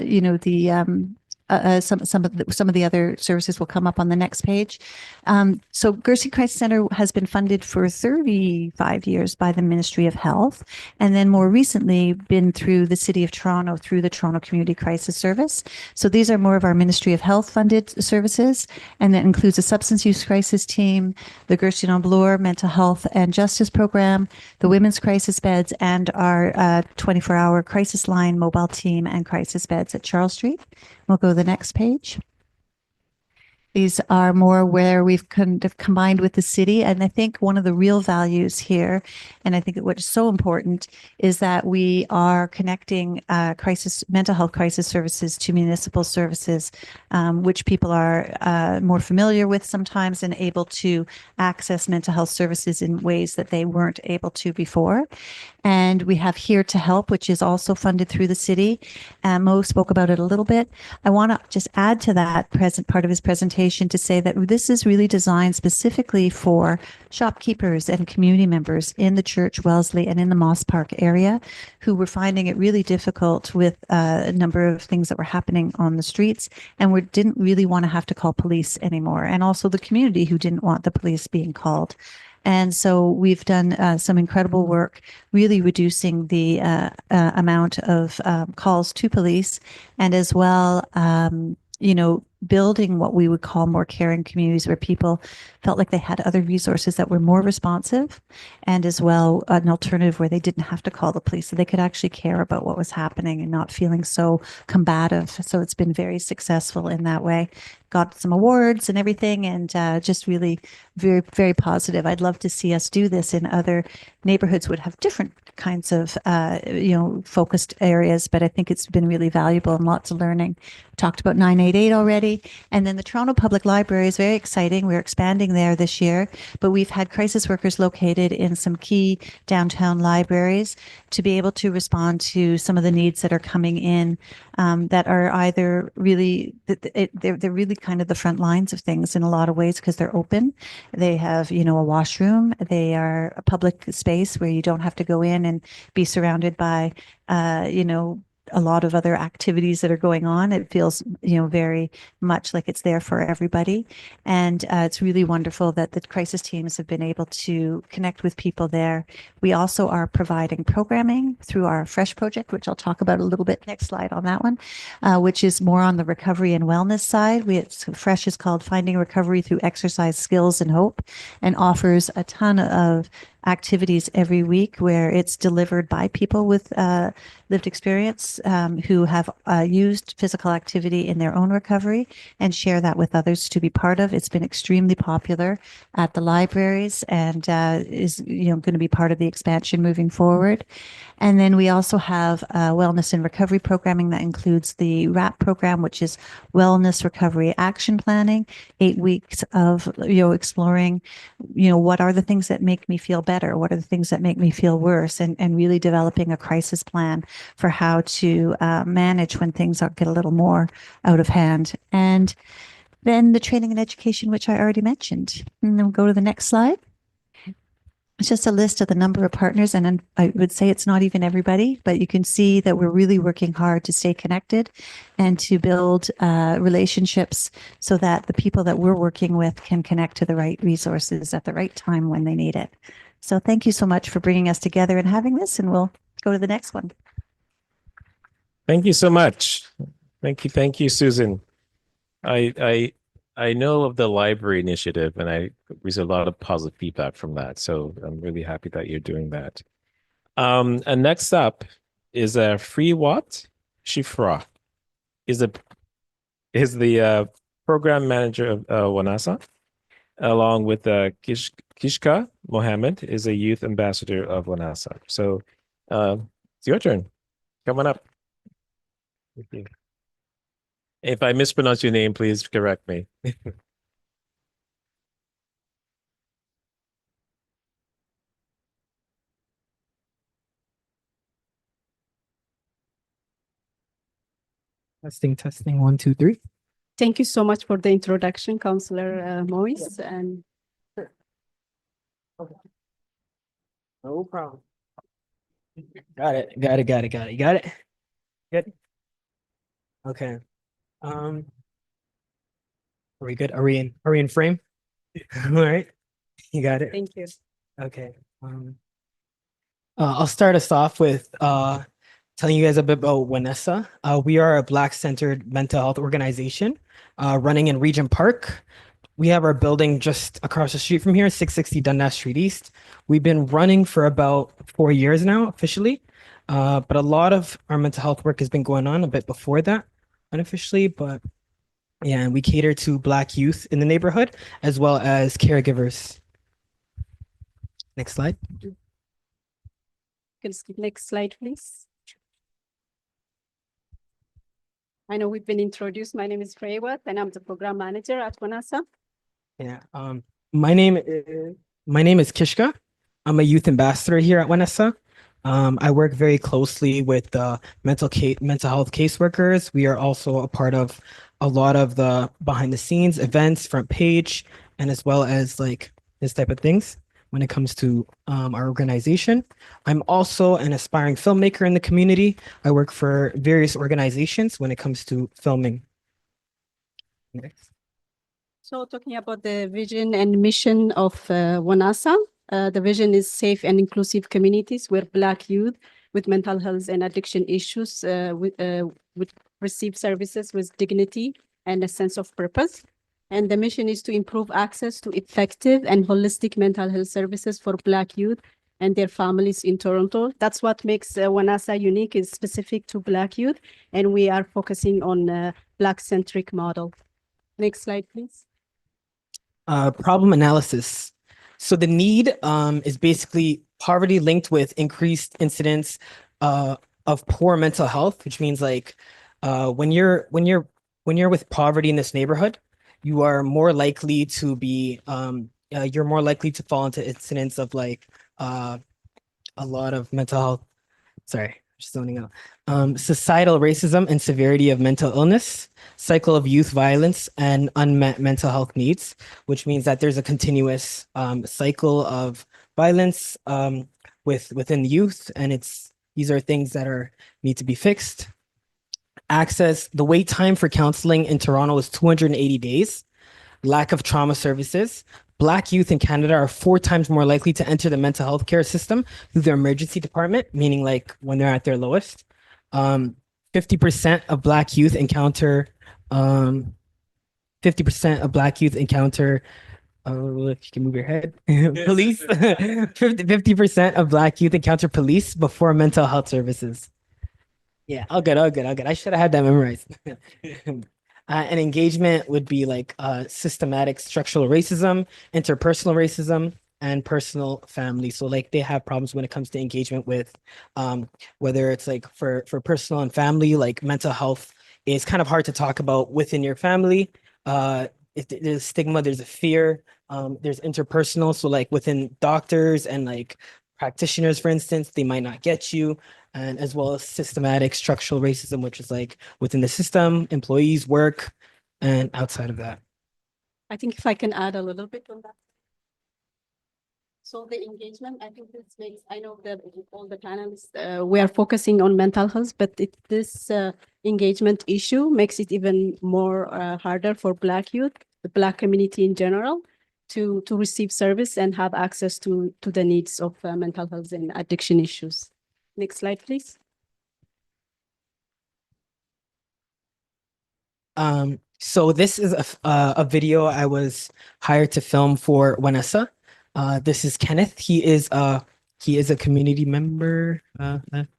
you know, the some of the other services will come up on the next page. So Gerson Crisis Center has been funded for 35 years by the Ministry of Health, and then more recently been through the City of Toronto through the Toronto Community Crisis Service. So these are more of our Ministry of Health funded services, and that includes a substance use crisis team, the Gerson en Bloor mental health and justice program, the women's crisis beds, and our 24-hour crisis line mobile team and crisis beds at Charles Street. We'll go to the next page. These are more where we've kind of combined with the city. And I think one of the real values here, and I think what's so important, is that we are connecting mental health crisis services to municipal services, which people are more familiar with sometimes and able to access mental health services in ways that they weren't able to before. And we have Here to Help, which is also funded through the city. Mo spoke about it a little bit. I want to just add to that present part of his presentation to say that this is really designed specifically for shopkeepers and community members in the Church, Wellesley, and in the Moss Park area who were finding it really difficult with a number of things that were happening on the streets, and we didn't really want to have to call police anymore. And also the community who didn't want the police being called. And so we've done some incredible work, really reducing the amount of calls to police, and as well, you know, building what we would call more caring communities where people felt like they had other resources that were more responsive, and as well an alternative where they didn't have to call the police, so they could actually care about what was happening and not feeling so combative. So it's been very successful in that way. Got some awards and everything, and just really very, very positive. I'd love to see us do this in other neighborhoods would have different kinds of, you know, focused areas, but I think it's been really valuable and lots of learning. Talked about 988 already. And then the Toronto Public Library is very exciting. We're expanding there this year, but we've had crisis workers located in some key downtown libraries to be able to respond to some of the needs that are coming in, that are either really, they're really kind of the front lines of things in a lot of ways because they're open. They have, you know, a washroom. They are a public space where you don't have to go in and be surrounded by, you know, a lot of other activities that are going on. It feels, you know, very much like it's there for everybody. And it's really wonderful that the crisis teams have been able to connect with people there. We also are providing programming through our Fresh project, which I'll talk about a little bit. Next slide on that one, which is more on the recovery and wellness side. Fresh is called Finding Recovery Through Exercise, Skills, and Hope, and offers a ton of activities every week where it's delivered by people with lived experience who have used physical activity in their own recovery and share that with others to be part of. It's been extremely popular at the libraries and is, you know, going to be part of the expansion moving forward. And then we also have wellness and recovery programming that includes the WRAP program, which is Wellness Recovery Action Planning, 8 weeks of, you know, exploring, you know, what are the things that make me feel better? What are the things that make me feel worse? And really developing a crisis plan for how to manage when things get a little more out of hand. And then the training and education, which I already mentioned. And then we'll go to the next slide. It's just a list of the number of partners, and I would say it's not even everybody, but you can see that we're really working hard to stay connected and to build relationships so that the people that we're working with can connect to the right resources at the right time when they need it. So thank you so much for bringing us together and having this, and we'll go to the next one. Thank you so much. Thank you, Susan. I know of the library initiative, and I received a lot of positive feedback from that. So I'm really happy that you're doing that. And next up is Free What Shifra is the program manager of Wanasa, along with Kishka Mohamed is a youth ambassador of Wanasa. So it's your turn. Come on up. Thank you. If I mispronounce your name, please correct me. Testing, 1, 2, 3. Thank you so much for the introduction, Councillor Moise. And No problem. Got it. Got it. Got it. Got it. Got it. Good. Okay. Um, are we good? Are we in frame? All right. You got it. Thank you. Okay. I'll start us off with telling you guys a bit about Vanessa. We are a Black-centered mental health organization running in Regent Park. We have our building just across the street from here, 660 Dundas Street East. We've been running for about 4 years now, officially. But a lot of our mental health work has been going on a bit before that, unofficially. But yeah, and we cater to Black youth in the neighborhood as well as caregivers. Next slide. Can skip next slide, please. I know we've been introduced. My name is Shuriye, and I'm the program manager at WANASA. Yeah. My name is Kishka. I'm a youth ambassador here at Wanessa. I work very closely with the mental health caseworkers. We are also a part of a lot of the behind the scenes events, front page, and as well as like this type of things when it comes to our organization. I'm also an aspiring filmmaker in the community. I work for various organizations when it comes to filming. Next. So talking about the vision and mission of WANASA, the vision is safe and inclusive communities where Black youth with mental health and addiction issues would receive services with dignity and a sense of purpose. And the mission is to improve access to effective and holistic mental health services for Black youth and their families in Toronto. That's what makes WANASA unique, is specific to Black youth, and we are focusing on a Black-centric model. Next slide, please. Problem analysis. So the need is basically poverty linked with increased incidence of poor mental health, which means like when you're with poverty in this neighborhood, you are more likely to be you're more likely to fall into incidents of like a lot of mental health. Sorry, just zoning out. Societal racism and severity of mental illness, cycle of youth violence, and unmet mental health needs, which means that there's a continuous cycle of violence within the youth, and these are things that need to be fixed. Access, the wait time for counseling in Toronto is 280 days. Lack of trauma services. Black youth in Canada are 4 times more likely to enter the mental health care system through their emergency department, meaning like when they're at their lowest. 50% of Black youth encounter 50% of Black youth encounter if you can move your head, police. 50% of Black youth encounter police before mental health services. Yeah, all good, all good, all good. I should have had that memorized. And engagement would be like systematic structural racism, interpersonal racism, and personal family. So like they have problems when it comes to engagement with whether it's like for personal and family, like mental health is kind of hard to talk about within your family. If there's stigma, there's a fear, there's interpersonal. So like within doctors and like practitioners, for instance, they might not get you, and as well as systematic structural racism, which is like within the system, employees, work, and outside of that. I think if I can add a little bit on that. So the engagement, I think this makes, I know that all the panelists, we are focusing on mental health, but this engagement issue makes it even more harder for Black youth, the Black community in general, to receive service and have access to the needs of mental health and addiction issues. Next slide, please. So this is a video I was hired to film for Vanessa. This is Kenneth. He is a community member.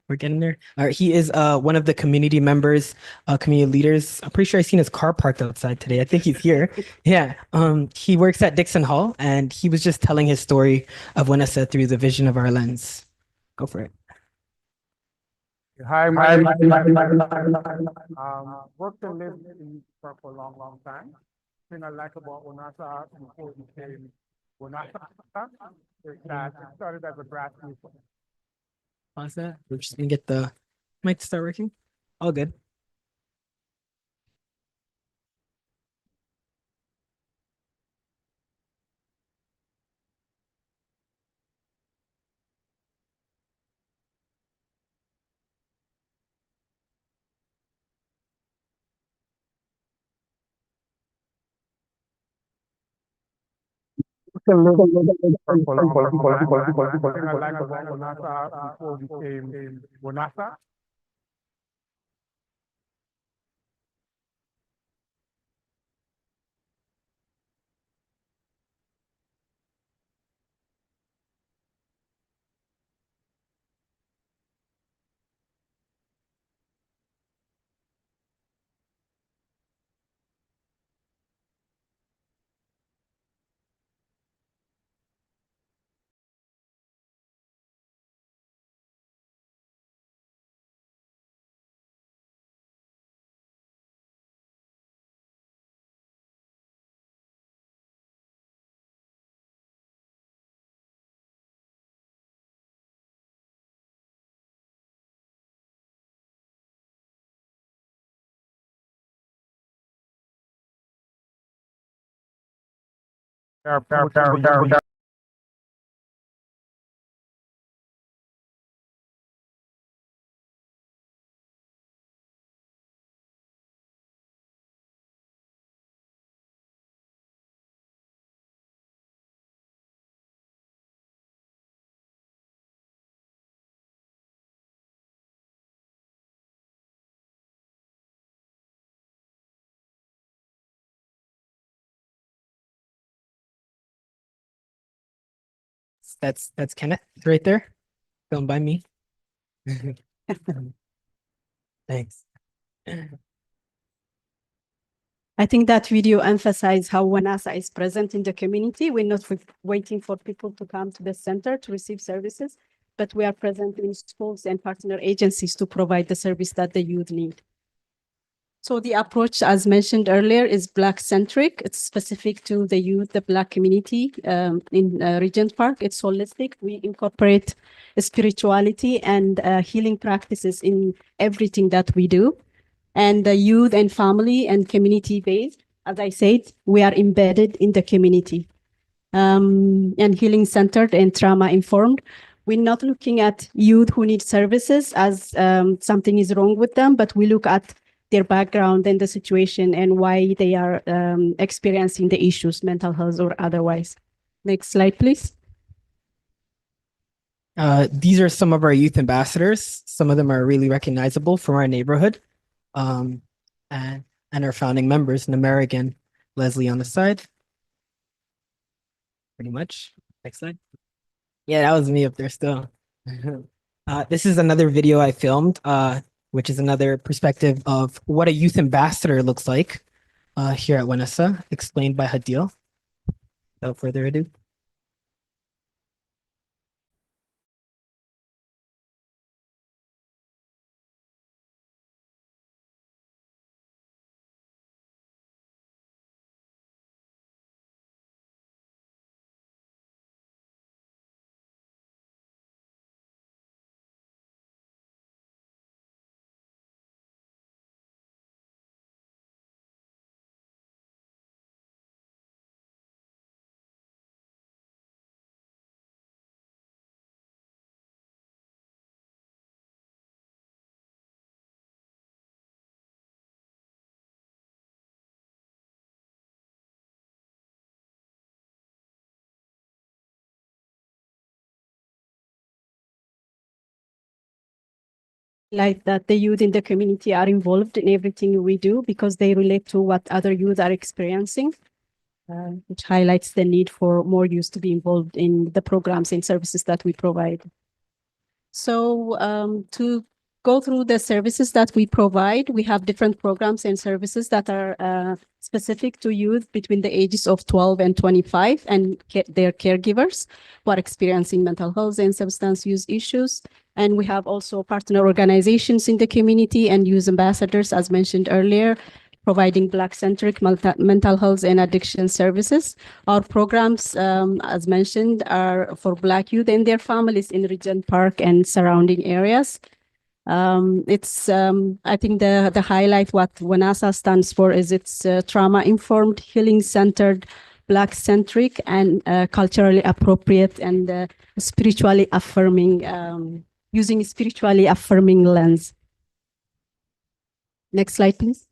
We're getting there. He is one of the community members, community leaders. I'm pretty sure I've seen his car parked outside today. I think he's here. Yeah. He works at Dixon Hall, and he was just telling his story of Vanessa through the vision of our lens. Go for it. Hi, my name is worked and lived in Europe for a long, long time. Thing I like about Wanasa before it became Wanasa is that it started as a grassroots. Pause that. We're just gonna get the mic to start working. All good. for a long time. One thing I like about Wanasa before we became Wanasa. That's Kenneth right there, filmed by me. Thanks. I think that video emphasized how Wanasa is present in the community. We're not waiting for people to come to the center to receive services, but we are present in schools and partner agencies to provide the service that the youth need. So the approach, as mentioned earlier, is Black-centric. It's specific to the youth, the Black community in Regent Park. It's holistic. We incorporate spirituality and healing practices in everything that we do. And the youth and family and community-based, as I said, we are embedded in the community and healing-centered and trauma-informed. We're not looking at youth who need services as something is wrong with them, but we look at their background and the situation and why they are experiencing the issues, mental health or otherwise. Next slide, please. These are some of our youth ambassadors. Some of them are really recognizable from our neighborhood. And our founding members, Nameric and Leslie on the side. Pretty much. Next slide. Yeah, that was me up there still. This is another video I filmed, which is another perspective of what a youth ambassador looks like here at Wanasa, explained by Hadil. Without further ado. Like that the youth in the community are involved in everything we do because they relate to what other youth are experiencing, which highlights the need for more youth to be involved in the programs and services that we provide. So to go through the services that we provide, we have different programs and services that are specific to youth between the ages of 12 and 25 and their caregivers who are experiencing mental health and substance use issues. And we have also partner organizations in the community and youth ambassadors, as mentioned earlier, providing Black-centric mental health and addiction services. Our programs, as mentioned, are for Black youth and their families in Regent Park and surrounding areas. I think the highlight what Wanasa stands for is it's trauma-informed, healing-centered, Black-centric, and culturally appropriate and spiritually affirming, using spiritually affirming lens. Next slide, please.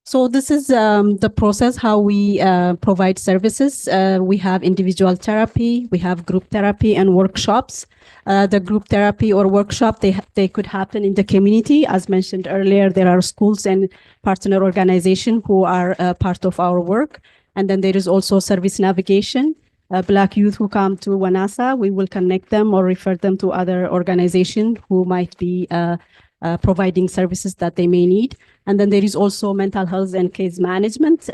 So this is the process how we provide services. We have individual therapy, we have group therapy and workshops. The group therapy or workshop, they could happen in the community. As mentioned earlier, there are schools and partner organizations who are part of our work. And then there is also service navigation. Black youth who come to Wanasa, we will connect them or refer them to other organizations who might be providing services that they may need. And then there is also mental health and case management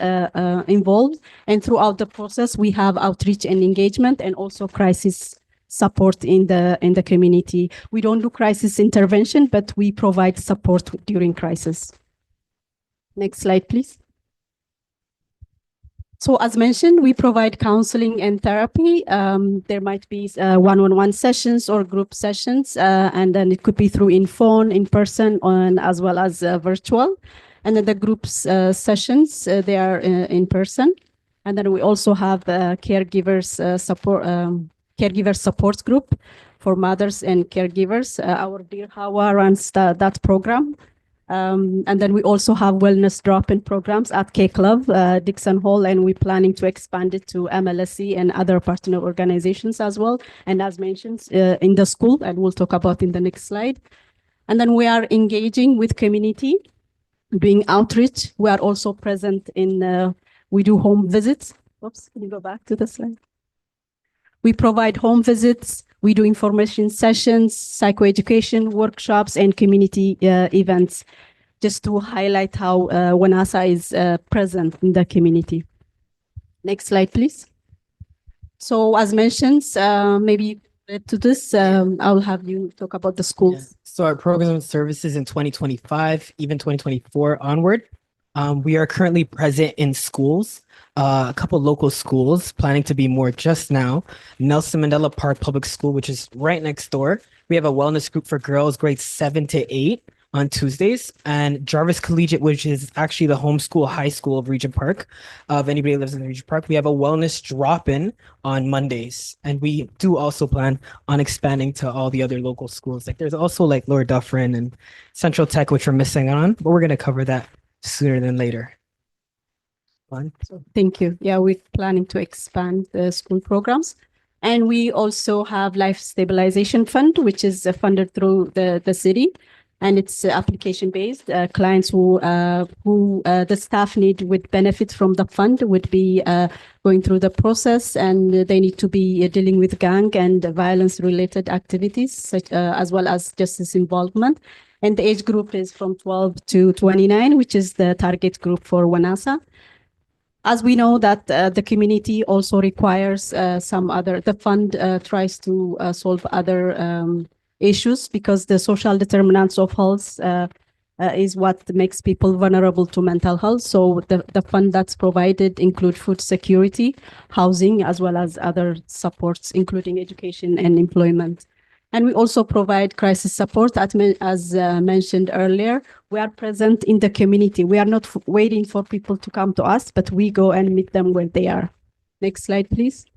involved. And throughout the process, we have outreach and engagement and also crisis support in the community. We don't do crisis intervention, but we provide support during crisis. Next slide, please. So as mentioned, we provide counseling and therapy. There might be one-on-one sessions or group sessions, and then it could be through in phone, in person, as well as virtual. And then the groups sessions, they are in person. And then we also have caregivers support group for mothers and caregivers. Our dear Hawa runs that program. And then we also have wellness drop-in programs at K Club, Dixon Hall, and we're planning to expand it to MLSE and other partner organizations as well. And as mentioned, in the school, and we'll talk about in the next slide. And then we are engaging with community, doing outreach. We are also present in, we do home visits. Oops, can you go back to the slide? We provide home visits. We do information sessions, psychoeducation workshops, and community events, just to highlight how Wanasa is present in the community. Next slide, please. So as mentioned, maybe to this, I'll have you talk about the schools. Yeah. So our programs and services in 2025, even 2024 onward, we are currently present in schools. A couple local schools, planning to be more just now. Nelson Mandela Park Public School, which is right next door. We have a wellness group for girls, grades 7 to 8 on Tuesdays. And Jarvis Collegiate, which is actually the homeschool high school of Regent Park. If anybody lives in Regent Park, we have a wellness drop-in on Mondays. And we do also plan on expanding to all the other local schools. Like there's also like Lord Dufferin and Central Tech, which we're missing on, but we're going to cover that sooner than later. Thank you. Yeah, we're planning to expand the school programs. And we also have Life Stabilization Fund, which is funded through the city. And it's application based. Clients who the staff need with benefits from the fund would be going through the process, and they need to be dealing with gang and violence related activities, such as well as justice involvement. And the age group is from 12 to 29, which is the target group for Wanasa. As we know that the community also requires the fund tries to solve other issues, because the social determinants of health is what makes people vulnerable to mental health. So the fund that's provided include food security, housing, as well as other supports, including education and employment. And we also provide crisis support, as mentioned earlier. We are present in the community. We are not waiting for people to come to us, but we go and meet them where they are. Next slide, please.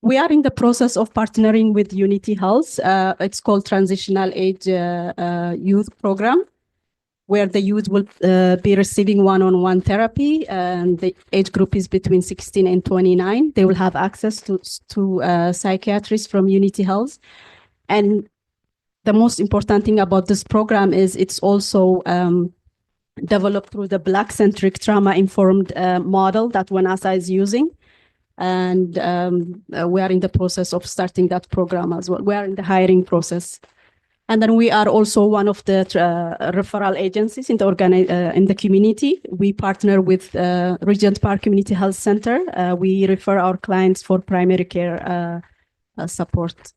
We are in the process of partnering with Unity Health. It's called Transitional Age Youth Program, where the youth will be receiving one-on-one therapy, and the age group is between 16 and 29. They will have access to psychiatrists from Unity Health. And the most important thing about this program is it's also developed through the Black-centric trauma-informed model that Wanasa is using. And we are in the process of starting that program as well. We are in the hiring process. And then we are also one of the referral agencies in the community. We partner with Regent Park Community Health Center. We refer our clients for primary care support.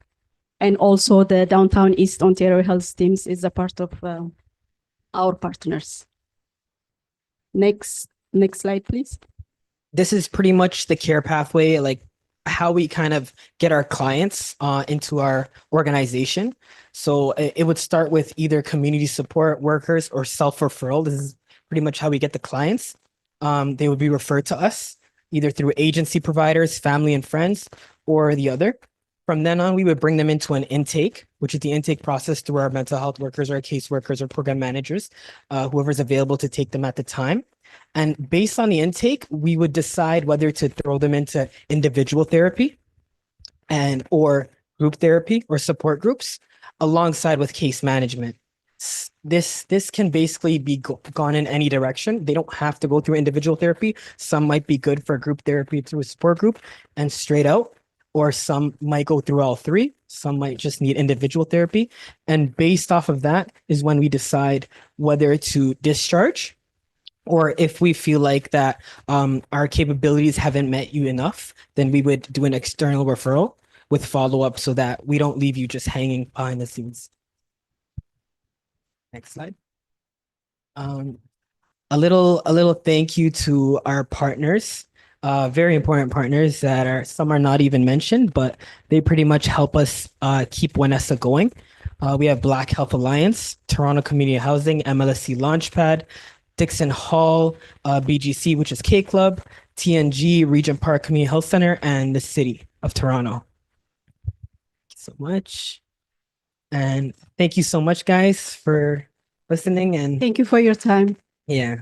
And also the Downtown East Ontario Health Teams is a part of our partners. Next slide, please. This is pretty much the care pathway, like how we kind of get our clients into our organization. So it would start with either community support workers or self-referral. This is pretty much how we get the clients. They would be referred to us either through agency providers, family and friends, or the other. From then on, we would bring them into an intake, which is the intake process through our mental health workers or caseworkers or program managers, whoever's available to take them at the time. And based on the intake, we would decide whether to throw them into individual therapy and or group therapy or support groups alongside with case management. This can basically be gone in any direction. They don't have to go through individual therapy. Some might be good for group therapy through a support group and straight out, or some might go through all three. Some might just need individual therapy. And based off of that is when we decide whether to discharge, or if we feel like that our capabilities haven't met you enough, then we would do an external referral with follow-up so that we don't leave you just hanging behind the scenes. Next slide. A little thank you to our partners, very important partners that are, some are not even mentioned, but they pretty much help us keep WNESA going. We have Black Health Alliance, Toronto Community Housing, MLSC Launchpad, Dixon Hall, BGC, which is K Club, TNG, Regent Park Community Health Center, and the City of Toronto. Thank you so much. And thank you so much, guys, for listening. And Thank you for your time. yeah.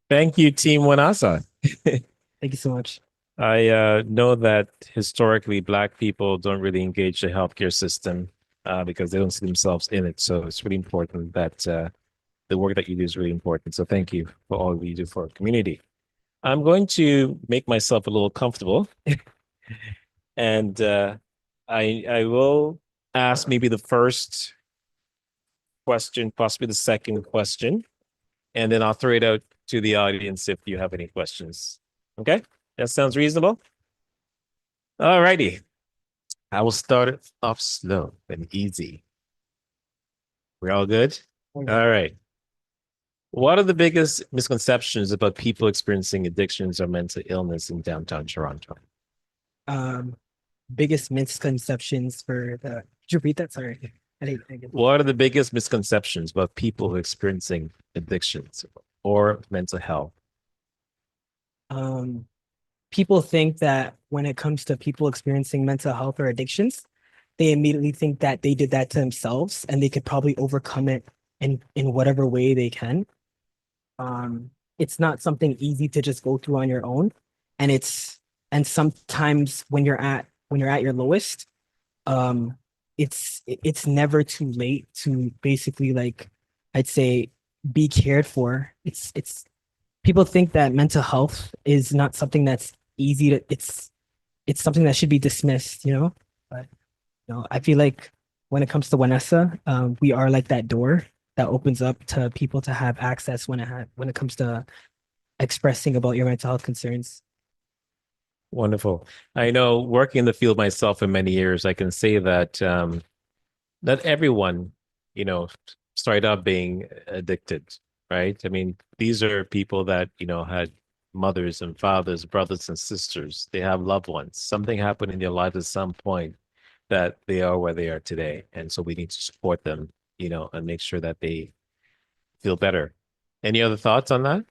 Thank you, Team Wanasa. Thank you so much. I know that historically Black people don't really engage the healthcare system because they don't see themselves in it. So it's really important that the work that you do is really important. So thank you for all you do for our community. I'm going to make myself a little comfortable and I will ask maybe the first question, possibly the second question, and then I'll throw it out to the audience if you have any questions. Okay, that sounds reasonable. All righty. I will start it off slow and easy. We're all good? All right. What are the biggest misconceptions about people experiencing addictions or mental illness in downtown Toronto? Biggest misconceptions for the, could you repeat that? Sorry. I didn't get What are the biggest misconceptions about people experiencing addictions or mental health? People think that when it comes to people experiencing mental health or addictions, they immediately think that they did that to themselves and they could probably overcome it in whatever way they can. It's not something easy to just go through on your own. And sometimes when you're at your lowest, it's never too late to basically, like, I'd say, be cared for. It's people think that mental health is not something that's easy to, it's something that should be dismissed, but I feel like when it comes to WNESA, we are like that door that opens up to people to have access when it comes to expressing about your mental health concerns. Wonderful. I know, working in the field myself for many years, I can say that not everyone, started out being addicted, right? I mean, these are people that, had mothers and fathers, brothers and sisters. They have loved ones. Something happened in their lives at some point that they are where they are today. And so we need to support them, and make sure that they feel better. Any other thoughts on that?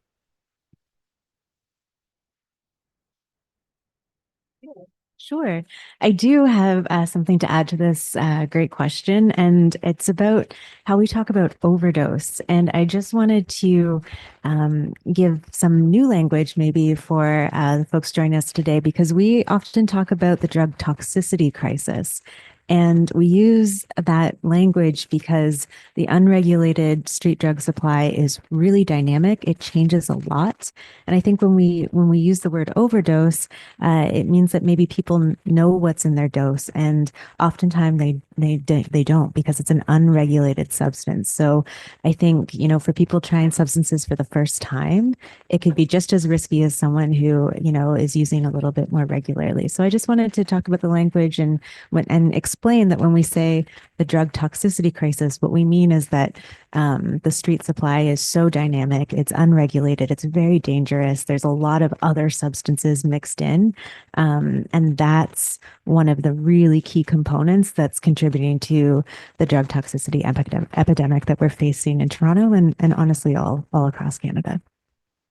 Sure. I do have something to add to this great question, and it's about how we talk about overdose. And I just wanted to give some new language maybe for the folks joining us today, because we often talk about the drug toxicity crisis. And we use that language because the unregulated street drug supply is really dynamic. It changes a lot. And I think when we use the word overdose, it means that maybe people know what's in their dose, and oftentimes they don't, because it's an unregulated substance. So I think, for people trying substances for the first time, it could be just as risky as someone who, is using a little bit more regularly. So I just wanted to talk about the language and explain that when we say the drug toxicity crisis, what we mean is that the street supply is so dynamic, it's unregulated, it's very dangerous. There's a lot of other substances mixed in. And that's one of the really key components that's contributing to the drug toxicity epidemic that we're facing in Toronto and honestly all across Canada.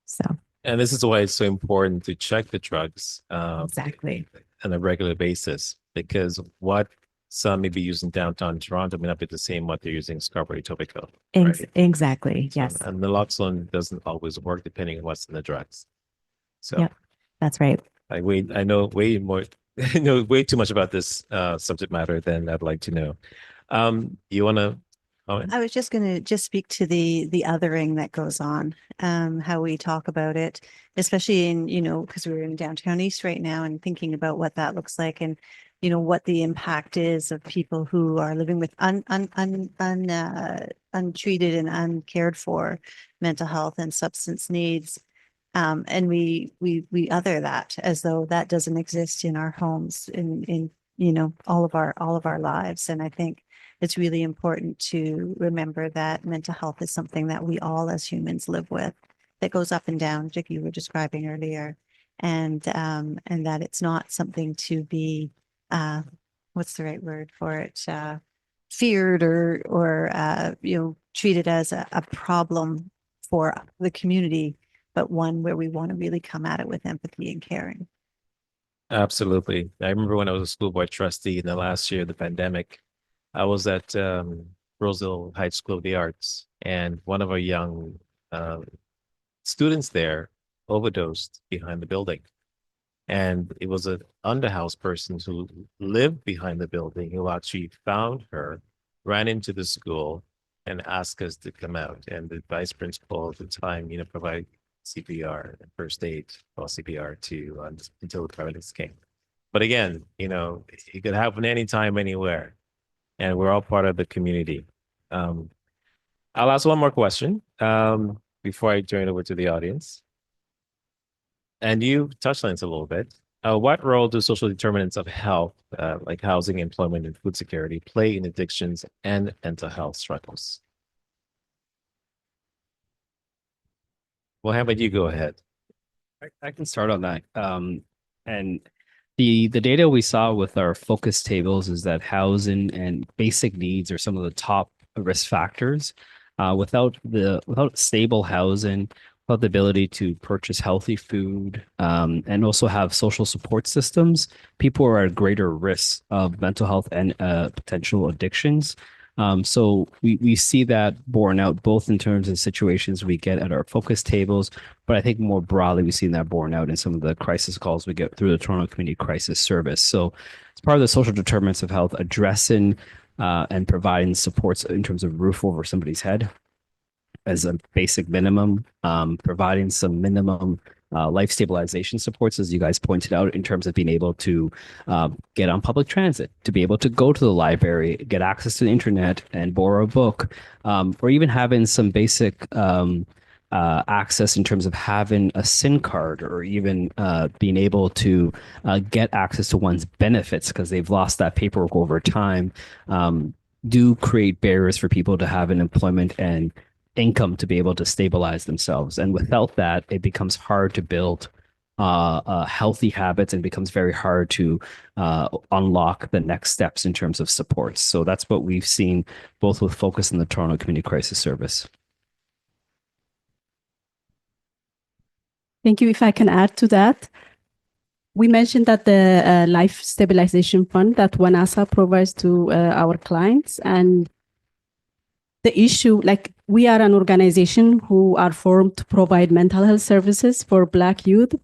So. And this is why it's so important to check the drugs Exactly. on a regular basis, because what some may be using downtown Toronto may not be the same what they're using Scarborough Etobicoke. Right? Exactly. Yes. And naloxone doesn't always work depending on what's in the drugs. So Yep. That's right. I know way more, I know way too much about this subject matter than I'd like to know. You want to comment? I was just going to just speak to the othering that goes on, how we talk about it, especially in, because we're in downtown East right now and thinking about what that looks like and, what the impact is of people who are living with untreated and uncared for mental health and substance needs. And we other that as though that doesn't exist in our homes in all of our lives. And I think it's really important to remember that mental health is something that we all as humans live with, that goes up and down, like you were describing earlier, and that it's not something to be what's the right word for it, feared or treated as a problem for the community, but one where we want to really come at it with empathy and caring. Absolutely. I remember when I was a school board trustee in the last year of the pandemic, I was at Roseville Heights School of the Arts, and one of our young students there overdosed behind the building. And it was an underhouse person who lived behind the building who actually found her, ran into the school, and asked us to come out. And the vice principal at the time, provided CPR, first aid, well, CPR to until the paramedics came. But again, it could happen anytime, anywhere, and we're all part of the community. I'll ask one more question before I turn it over to the audience. And you touched on this a little bit. What role do social determinants of health, like housing, employment, and food security, play in addictions and mental health struggles? Well, how about you go ahead? I can start on that. And the data we saw with our focus tables is that housing and basic needs are some of the top risk factors. Without stable housing, without the ability to purchase healthy food, and also have social support systems, people are at greater risk of mental health and potential addictions. So we see that borne out both in terms of situations we get at our focus tables, but I think more broadly, we've seen that borne out in some of the crisis calls we get through the Toronto Community Crisis Service. So it's part of the social determinants of health, addressing and providing supports in terms of roof over somebody's head as a basic minimum, providing some minimum life stabilization supports, as you guys pointed out, in terms of being able to get on public transit, to be able to go to the library, get access to the internet and borrow a book, or even having some basic access in terms of having a SIN card, or even being able to get access to one's benefits because they've lost that paperwork over time, do create barriers for people to have an employment and income to be able to stabilize themselves. And without that, it becomes hard to build healthy habits, and becomes very hard to unlock the next steps in terms of supports. So that's what we've seen both with Focus and the Toronto Community Crisis Service. Thank you. If I can add to that, we mentioned that the Life Stabilization Fund that WANASA provides to our clients, and the issue, like, we are an organization who are formed to provide mental health services for Black youth,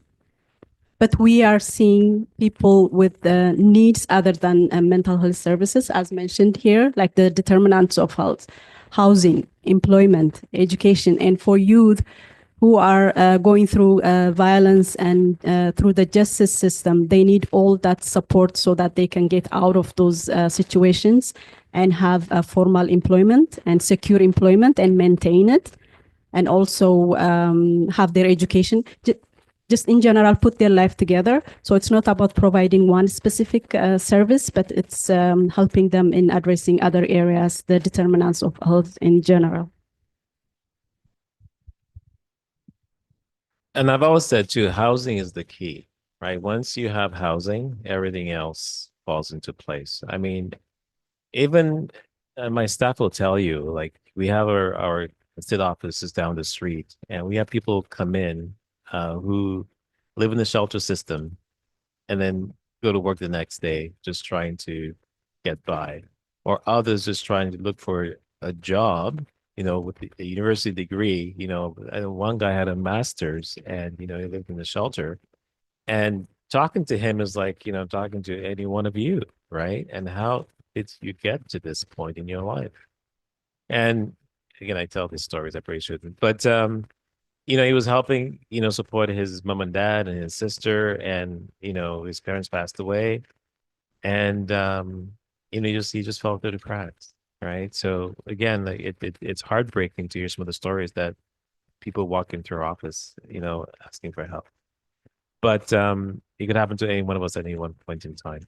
but we are seeing people with needs other than mental health services, as mentioned here, like the determinants of health, housing, employment, education, and for youth who are going through violence and through the justice system, they need all that support so that they can get out of those situations and have a formal employment and secure employment and maintain it, and also have their education, just in general, put their life together. So it's not about providing one specific service, but it's helping them in addressing other areas, the determinants of health in general. And I've always said too, housing is the key, right? Once you have housing, everything else falls into place. I mean, even my staff will tell you, like, we have our state offices down the street, and we have people come in who live in the shelter system and then go to work the next day, just trying to get by, or others just trying to look for a job, with a university degree. One guy had a master's and, he lived in the shelter. And talking to him is like, talking to any one of you, right? And how did you get to this point in your life? And again, I tell these stories, I probably shouldn't, but he was helping, support his mom and dad and his sister, and his parents passed away, and he just fell through the cracks, right? So again, like it's heartbreaking to hear some of the stories that people walk into our office, asking for help. But it could happen to any one of us at any one point in time.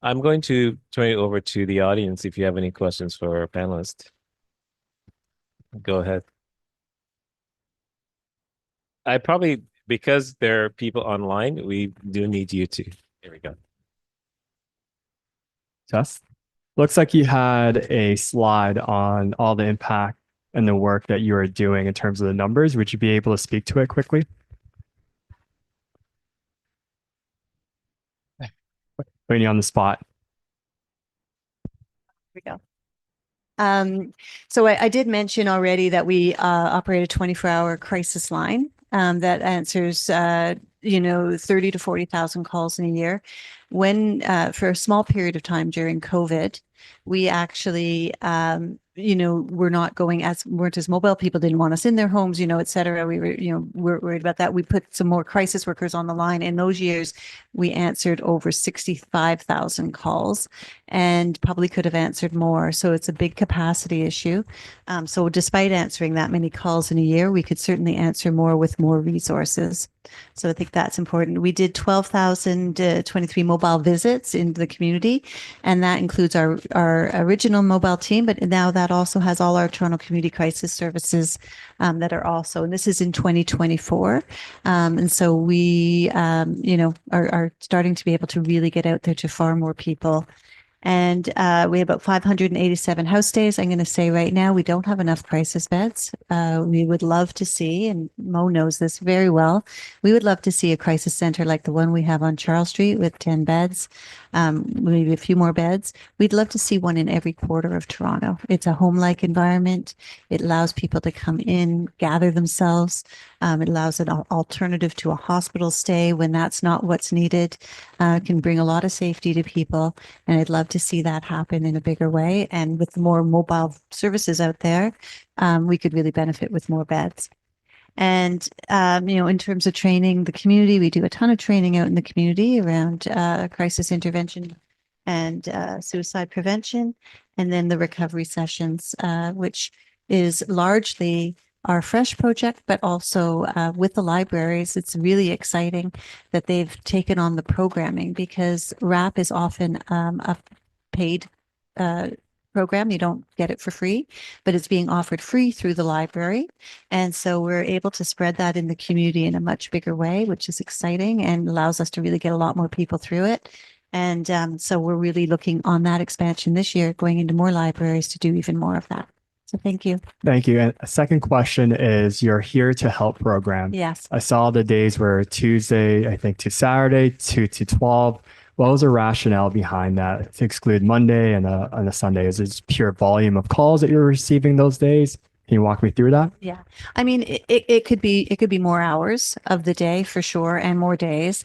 I'm going to turn it over to the audience if you have any questions for our panelists. Go ahead. I probably, because there are people online, we do need you to. Here we go. Jess, looks like you had a slide on all the impact and the work that you are doing in terms of the numbers. Would you be able to speak to it quickly? Putting you on the spot. We go. So I did mention already that we operate a 24-hour crisis line that answers 30 to 40,000 calls in a year. When for a small period of time during COVID, we actually weren't as mobile. People didn't want us in their homes, et cetera. We were worried about that. We put some more crisis workers on the line. In those years, we answered over 65,000 calls and probably could have answered more. So it's a big capacity issue. So despite answering that many calls in a year, we could certainly answer more with more resources. So I think that's important. We did 12,023 mobile visits in the community, and that includes our original mobile team, but now that also has all our Toronto Community Crisis Services that are also, and this is in 2024. And so we, are starting to be able to really get out there to far more people. And we have about 587 house stays. I'm going to say right now, we don't have enough crisis beds. We would love to see, and Mo knows this very well, we would love to see a crisis center like the one we have on Charles Street with 10 beds, maybe a few more beds. We'd love to see one in every quarter of Toronto. It's a home-like environment. It allows people to come in, gather themselves. It allows an alternative to a hospital stay when that's not what's needed. Can bring a lot of safety to people. And I'd love to see that happen in a bigger way. And with more mobile services out there, we could really benefit with more beds. And, in terms of training the community, we do a ton of training out in the community around crisis intervention and suicide prevention. And then the recovery sessions, which is largely our Fresh project, but also with the libraries. It's really exciting that they've taken on the programming, because RAP is often a paid program. You don't get it for free, but it's being offered free through the library. And so we're able to spread that in the community in a much bigger way, which is exciting and allows us to really get a lot more people through it. And so we're really looking on that expansion this year, going into more libraries to do even more of that. So thank you. Thank you. And a second question is your Here to Help program. Yes. I saw the days were Tuesday, I think, to Saturday, 2 to 12. What was the rationale behind that to exclude Monday and a Sunday? Is it just pure volume of calls that you're receiving those days? Can you walk me through that? Yeah. I mean, it could be more hours of the day for sure, and more days.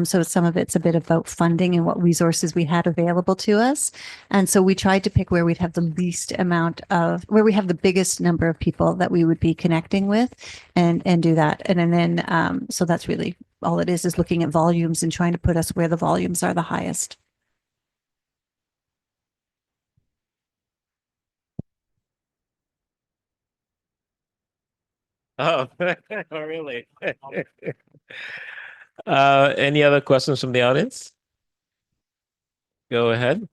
So some of it's a bit about funding and what resources we had available to us. And so we tried to pick where we'd have the least amount of, where we have the biggest number of people that we would be connecting with, and do that. And then, so that's really all it is looking at volumes and trying to put us where the volumes are the highest. Oh, oh, really? Any other questions from the audience? Go ahead.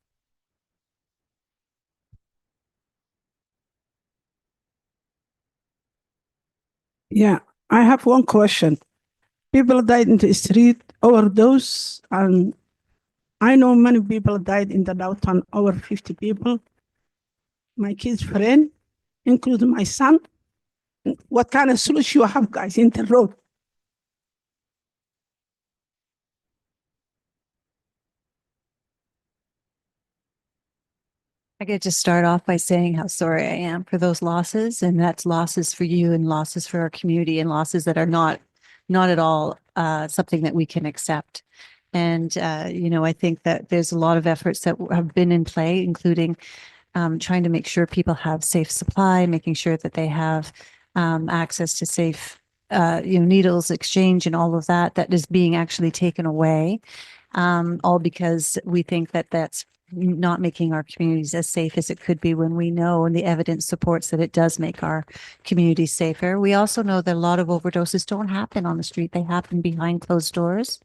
Yeah, I have one question. People died in the street overdose, and I know many people died in the downtown, over 50 people. My kid's friend, including my son. What kind of solution you have, guys, in the road? I could just start off by saying how sorry I am for those losses, and that's losses for you and losses for our community and losses that are not at all something that we can accept. And I think that there's a lot of efforts that have been in play, including trying to make sure people have safe supply, making sure that they have access to safe, needles exchange and all of that, that is being actually taken away, all because we think that that's not making our communities as safe as it could be, when we know and the evidence supports that it does make our communities safer. We also know that a lot of overdoses don't happen on the street. They happen behind closed doors.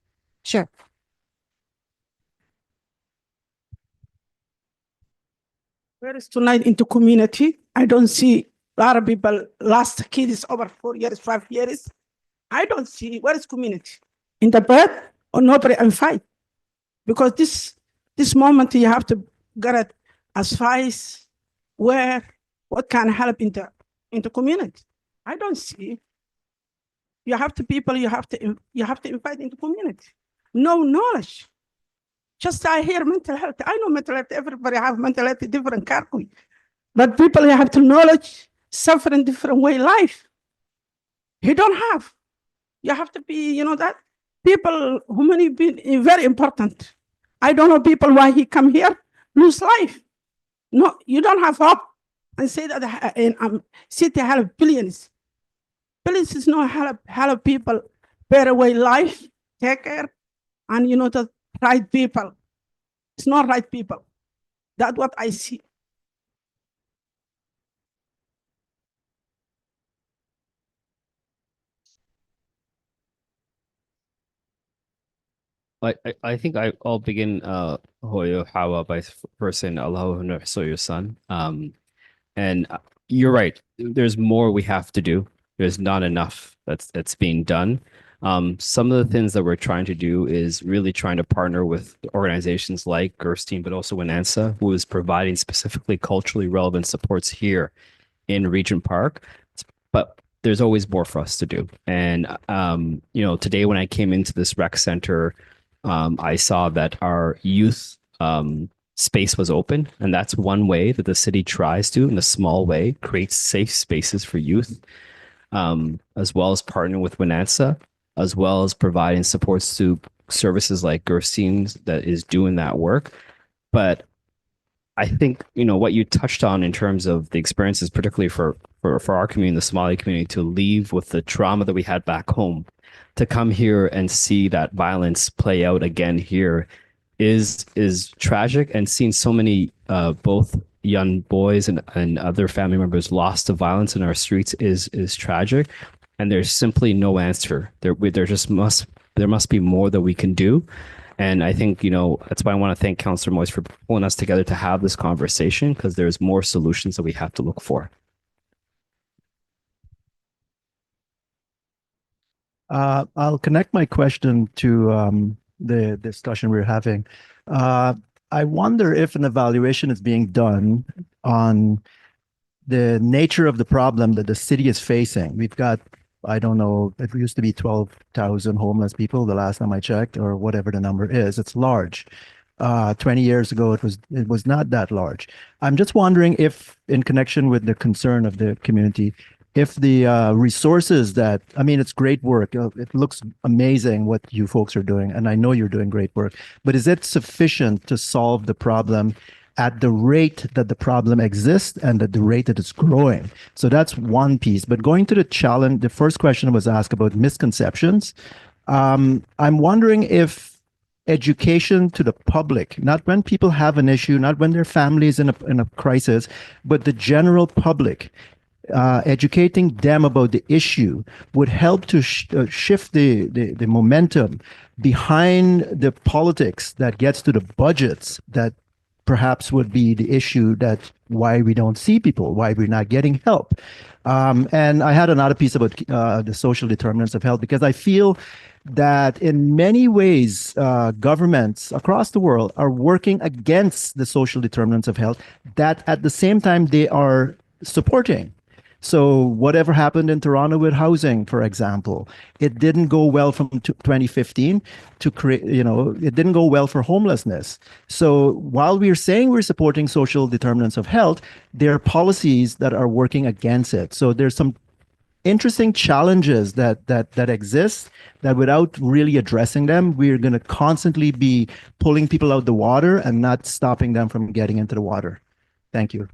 Sure. Whereas tonight into community, I don't see a lot of people lost kids over 4 years, 5 years. I don't see where is community in the bed or nobody and fight, because this moment you have to get it as advice where what can help in the community. I don't see. You have to people you have to invite into community. No knowledge. Just I hear mental health. I know mental health. Everybody have mental health different category, but people you have to knowledge suffer in different way life. You don't have. You have to be, that people who many been very important. I don't know people why he come here lose life. No, you don't have hope. And say that in city help billions. Billions is not help people better way life, take care, and the right people. It's not right people. That's what I see. I think I'll begin Hoyo Hawa by first saying Allah so your son. And you're right. There's more we have to do. There's not enough that's being done. Some of the things that we're trying to do is really trying to partner with organizations like Gerstein, but also Winansa, who is providing specifically culturally relevant supports here in Regent Park. But there's always more for us to do. And today when I came into this rec center, I saw that our youth space was open, and that's one way that the city tries to, in a small way, create safe spaces for youth, as well as partnering with Winansa, as well as providing supports to services like Gerstein's that is doing that work. But I think what you touched on in terms of the experiences, particularly for our community, the Somali community, to leave with the trauma that we had back home, to come here and see that violence play out again here is tragic, and seeing so many both young boys and other family members lost to violence in our streets is tragic, and there's simply no answer. There must be more that we can do. And I think, that's why I want to thank Councillor Moise for pulling us together to have this conversation, because there's more solutions that we have to look for. I'll connect my question to the discussion we're having. I wonder if an evaluation is being done on the nature of the problem that the city is facing. We've got, I don't know, it used to be 12,000 homeless people the last time I checked, or whatever the number is. It's large. 20 years ago, it was not that large. I'm just wondering if, in connection with the concern of the community, if the resources it's great work. It looks amazing what you folks are doing, and I know you're doing great work, but is it sufficient to solve the problem at the rate that the problem exists and at the rate that it's growing? So that's one piece. But going to the challenge, the first question was asked about misconceptions. I'm wondering if education to the public, not when people have an issue, not when their family is in a crisis, but the general public, educating them about the issue would help to shift the momentum behind the politics that gets to the budgets that perhaps would be the issue, that why we don't see people, why we're not getting help. And I had another piece about the social determinants of health, because I feel that in many ways, governments across the world are working against the social determinants of health that at the same time they are supporting. So whatever happened in Toronto with housing, for example, it didn't go well from 2015 to create, it didn't go well for homelessness. So while we're saying we're supporting social determinants of health, there are policies that are working against it. So there's some interesting challenges that exist that without really addressing them, we're going to constantly be pulling people out the water and not stopping them from getting into the water. Thank you.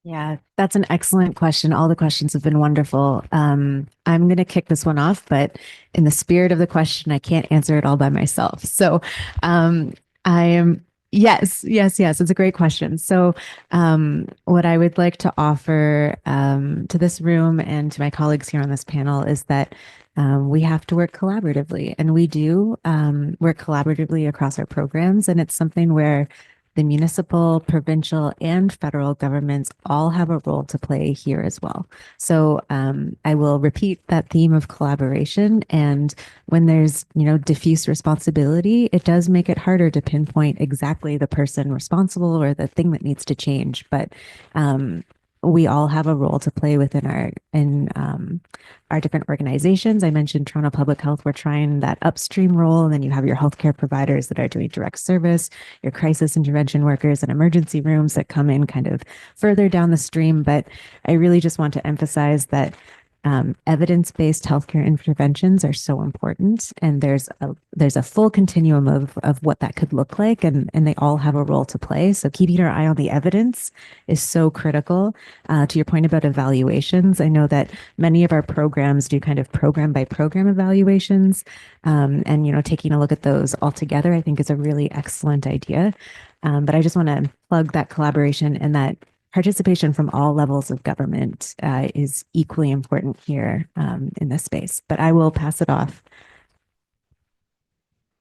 Yeah, that's an excellent question. All the questions have been wonderful. I'm going to kick this one off, but in the spirit of the question, I can't answer it all by myself. So I am, yes. It's a great question. So what I would like to offer to this room and to my colleagues here on this panel is that we have to work collaboratively, and we do work collaboratively across our programs. And it's something where the municipal, provincial, and federal governments all have a role to play here as well. So I will repeat that theme of collaboration. And when there's, diffuse responsibility, it does make it harder to pinpoint exactly the person responsible or the thing that needs to change. But we all have a role to play within our different organizations. I mentioned Toronto Public Health. We're trying that upstream role, and then you have your healthcare providers that are doing direct service, your crisis intervention workers and emergency rooms that come in kind of further down the stream. But I really just want to emphasize that evidence-based healthcare interventions are so important, and there's a full continuum of what that could look like, and they all have a role to play. So keeping our eye on the evidence is so critical. To your point about evaluations, I know that many of our programs do kind of program by program evaluations, and taking a look at those all together, I think is a really excellent idea. But I just want to plug that collaboration, and that participation from all levels of government is equally important here in this space. But I will pass it off.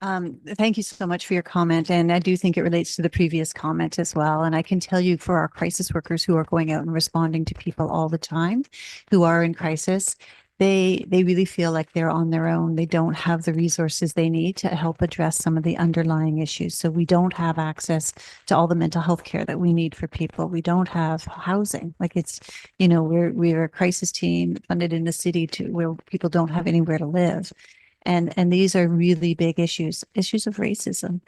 Thank you so much for your comment. And I do think it relates to the previous comment as well. And I can tell you, for our crisis workers who are going out and responding to people all the time who are in crisis, they really feel like they're on their own. They don't have the resources they need to help address some of the underlying issues. So we don't have access to all the mental health care that we need for people. We don't have housing. Like, it's, we're a crisis team funded in the city where people don't have anywhere to live. And these are really big issues of racism,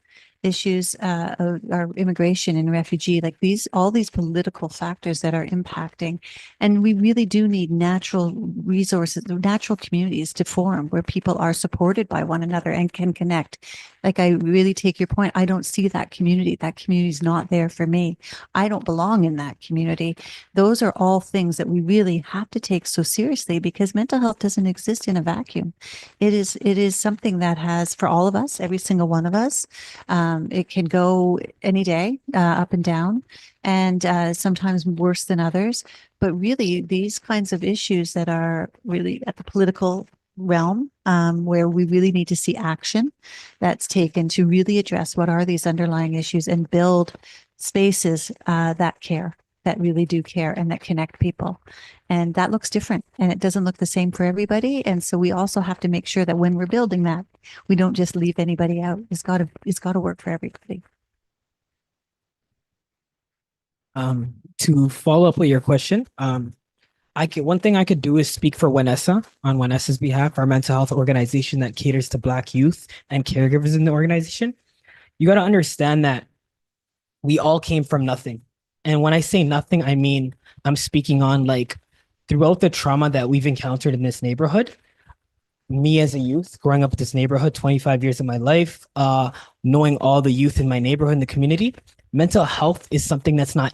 issues of our immigration and refugee, like all these political factors that are impacting. And we really do need natural resources, natural communities to form where people are supported by one another and can connect. Like, I really take your point. I don't see that community. That community is not there for me. I don't belong in that community. Those are all things that we really have to take so seriously, because mental health doesn't exist in a vacuum. It is something that has, for all of us, every single one of us, it can go any day, up and down, and sometimes worse than others. But really, these kinds of issues that are really at the political realm, where we really need to see action that's taken to really address what are these underlying issues and build spaces that care, that really do care, and that connect people. And that looks different, and it doesn't look the same for everybody. And so we also have to make sure that when we're building that, we don't just leave anybody out. It's got to work for everybody. To follow up with your question, one thing I could do is speak for WNESA on WNESA's behalf, our mental health organization that caters to Black youth and caregivers in the organization. You got to understand that we all came from nothing. And when I say nothing, I mean, I'm speaking on, like, throughout the trauma that we've encountered in this neighborhood, me as a youth growing up in this neighborhood, 25 years of my life, knowing all the youth in my neighborhood and the community, mental health is something that's not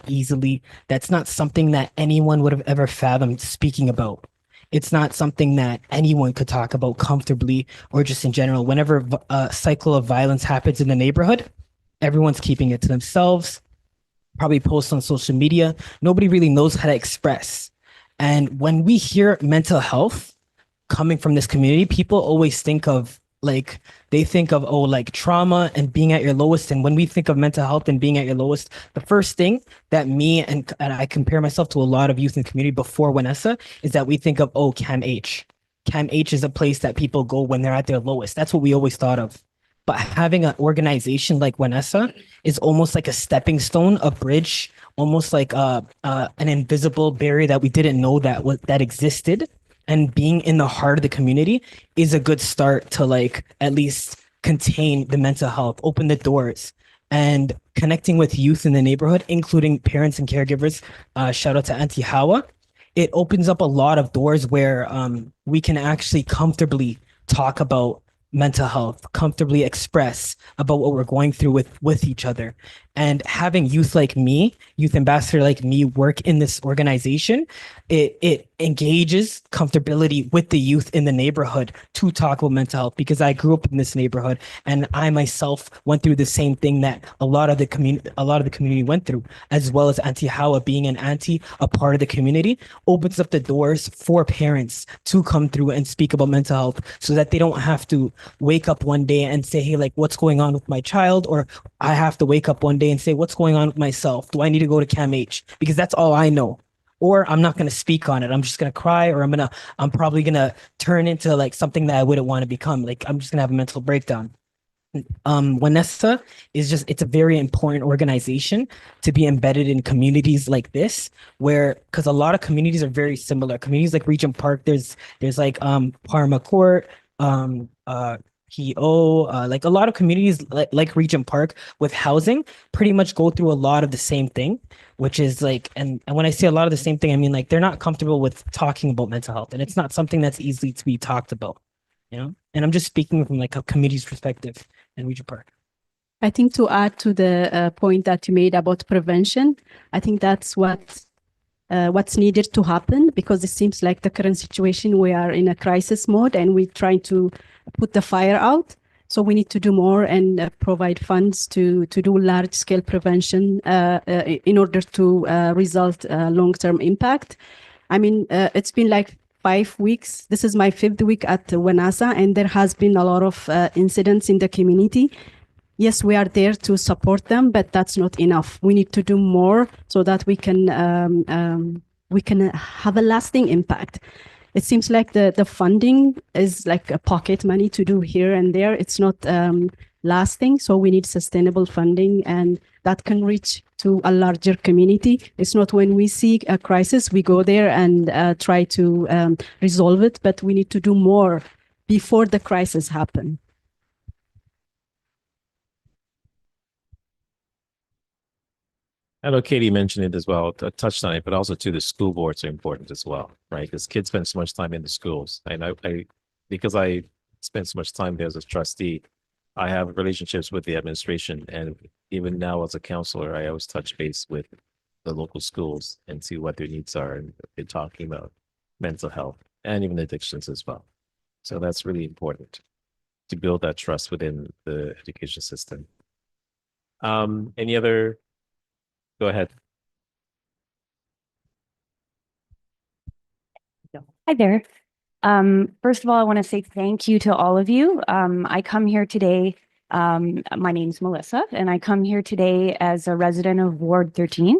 something that anyone would have ever fathomed speaking about. It's not something that anyone could talk about comfortably or just in general. Whenever a cycle of violence happens in the neighborhood, everyone's keeping it to themselves, probably post on social media. Nobody really knows how to express. And when we hear mental health coming from this community, people always think of, like, trauma and being at your lowest. And when we think of mental health and being at your lowest, the first thing that me and I compare myself to a lot of youth in the community before WNESA is that we think of, CAMH. CAMH is a place that people go when they're at their lowest. That's what we always thought of. But having an organization like WNESA is almost like a stepping stone, a bridge, almost like an invisible barrier that we didn't know that existed. And being in the heart of the community is a good start to like at least contain the mental health, open the doors, and connecting with youth in the neighborhood, including parents and caregivers. Shout out to Auntie Hawa. It opens up a lot of doors where we can actually comfortably talk about mental health, comfortably express about what we're going through with each other. And having youth like me, youth ambassador like me, work in this organization, it engages comfortability with the youth in the neighborhood to talk about mental health, because I grew up in this neighborhood and I myself went through the same thing that a lot of the community went through, as well as Auntie Hawa being an auntie, a part of the community, opens up the doors for parents to come through and speak about mental health, so that they don't have to wake up one day and say, hey, like, what's going on with my child? Or I have to wake up one day and say, what's going on with myself? Do I need to go to CAMH? Because that's all I know. Or I'm not going to speak on it. I'm just going to cry, or I'm probably going to turn into like something that I wouldn't want to become. Like, I'm just going to have a mental breakdown. WNESA it's a very important organization to be embedded in communities like this, where, because a lot of communities are very similar. Communities like Regent Park, there's like Parma Court, PO, like a lot of communities like Regent Park with housing pretty much go through a lot of the same thing, which is like, and when I say a lot of the same thing, I mean like they're not comfortable with talking about mental health, and it's not something that's easily to be talked about, you know? And I'm just speaking from like a community's perspective in Regent Park. I think to add to the point that you made about prevention, I think that's what's needed to happen, because it seems like the current situation, we are in a crisis mode and we're trying to put the fire out. So we need to do more and provide funds to do large scale prevention in order to result long-term impact. I mean, it's been like 5 weeks. This is my 5th week at WNASA, and there has been a lot of incidents in the community. Yes, we are there to support them, but that's not enough. We need to do more so that we can have a lasting impact. It seems like the funding is like a pocket money to do here and there. It's not lasting, so we need sustainable funding, and that can reach to a larger community. It's not when we see a crisis, we go there and try to resolve it, but we need to do more before the crisis happen. I know Katie mentioned it as well, touched on it, but also too, the school boards are important as well, right? Because kids spend so much time in the schools. And because I spent so much time there as a trustee, I have relationships with the administration. And even now as a counselor, I always touch base with the local schools and see what their needs are. And they're talking about mental health and even addictions as well. So that's really important to build that trust within the education system. Any other? Go ahead. Hi there. First of all, I want to say thank you to all of you. I come here today. My name's Melissa, and I come here today as a resident of Ward 13.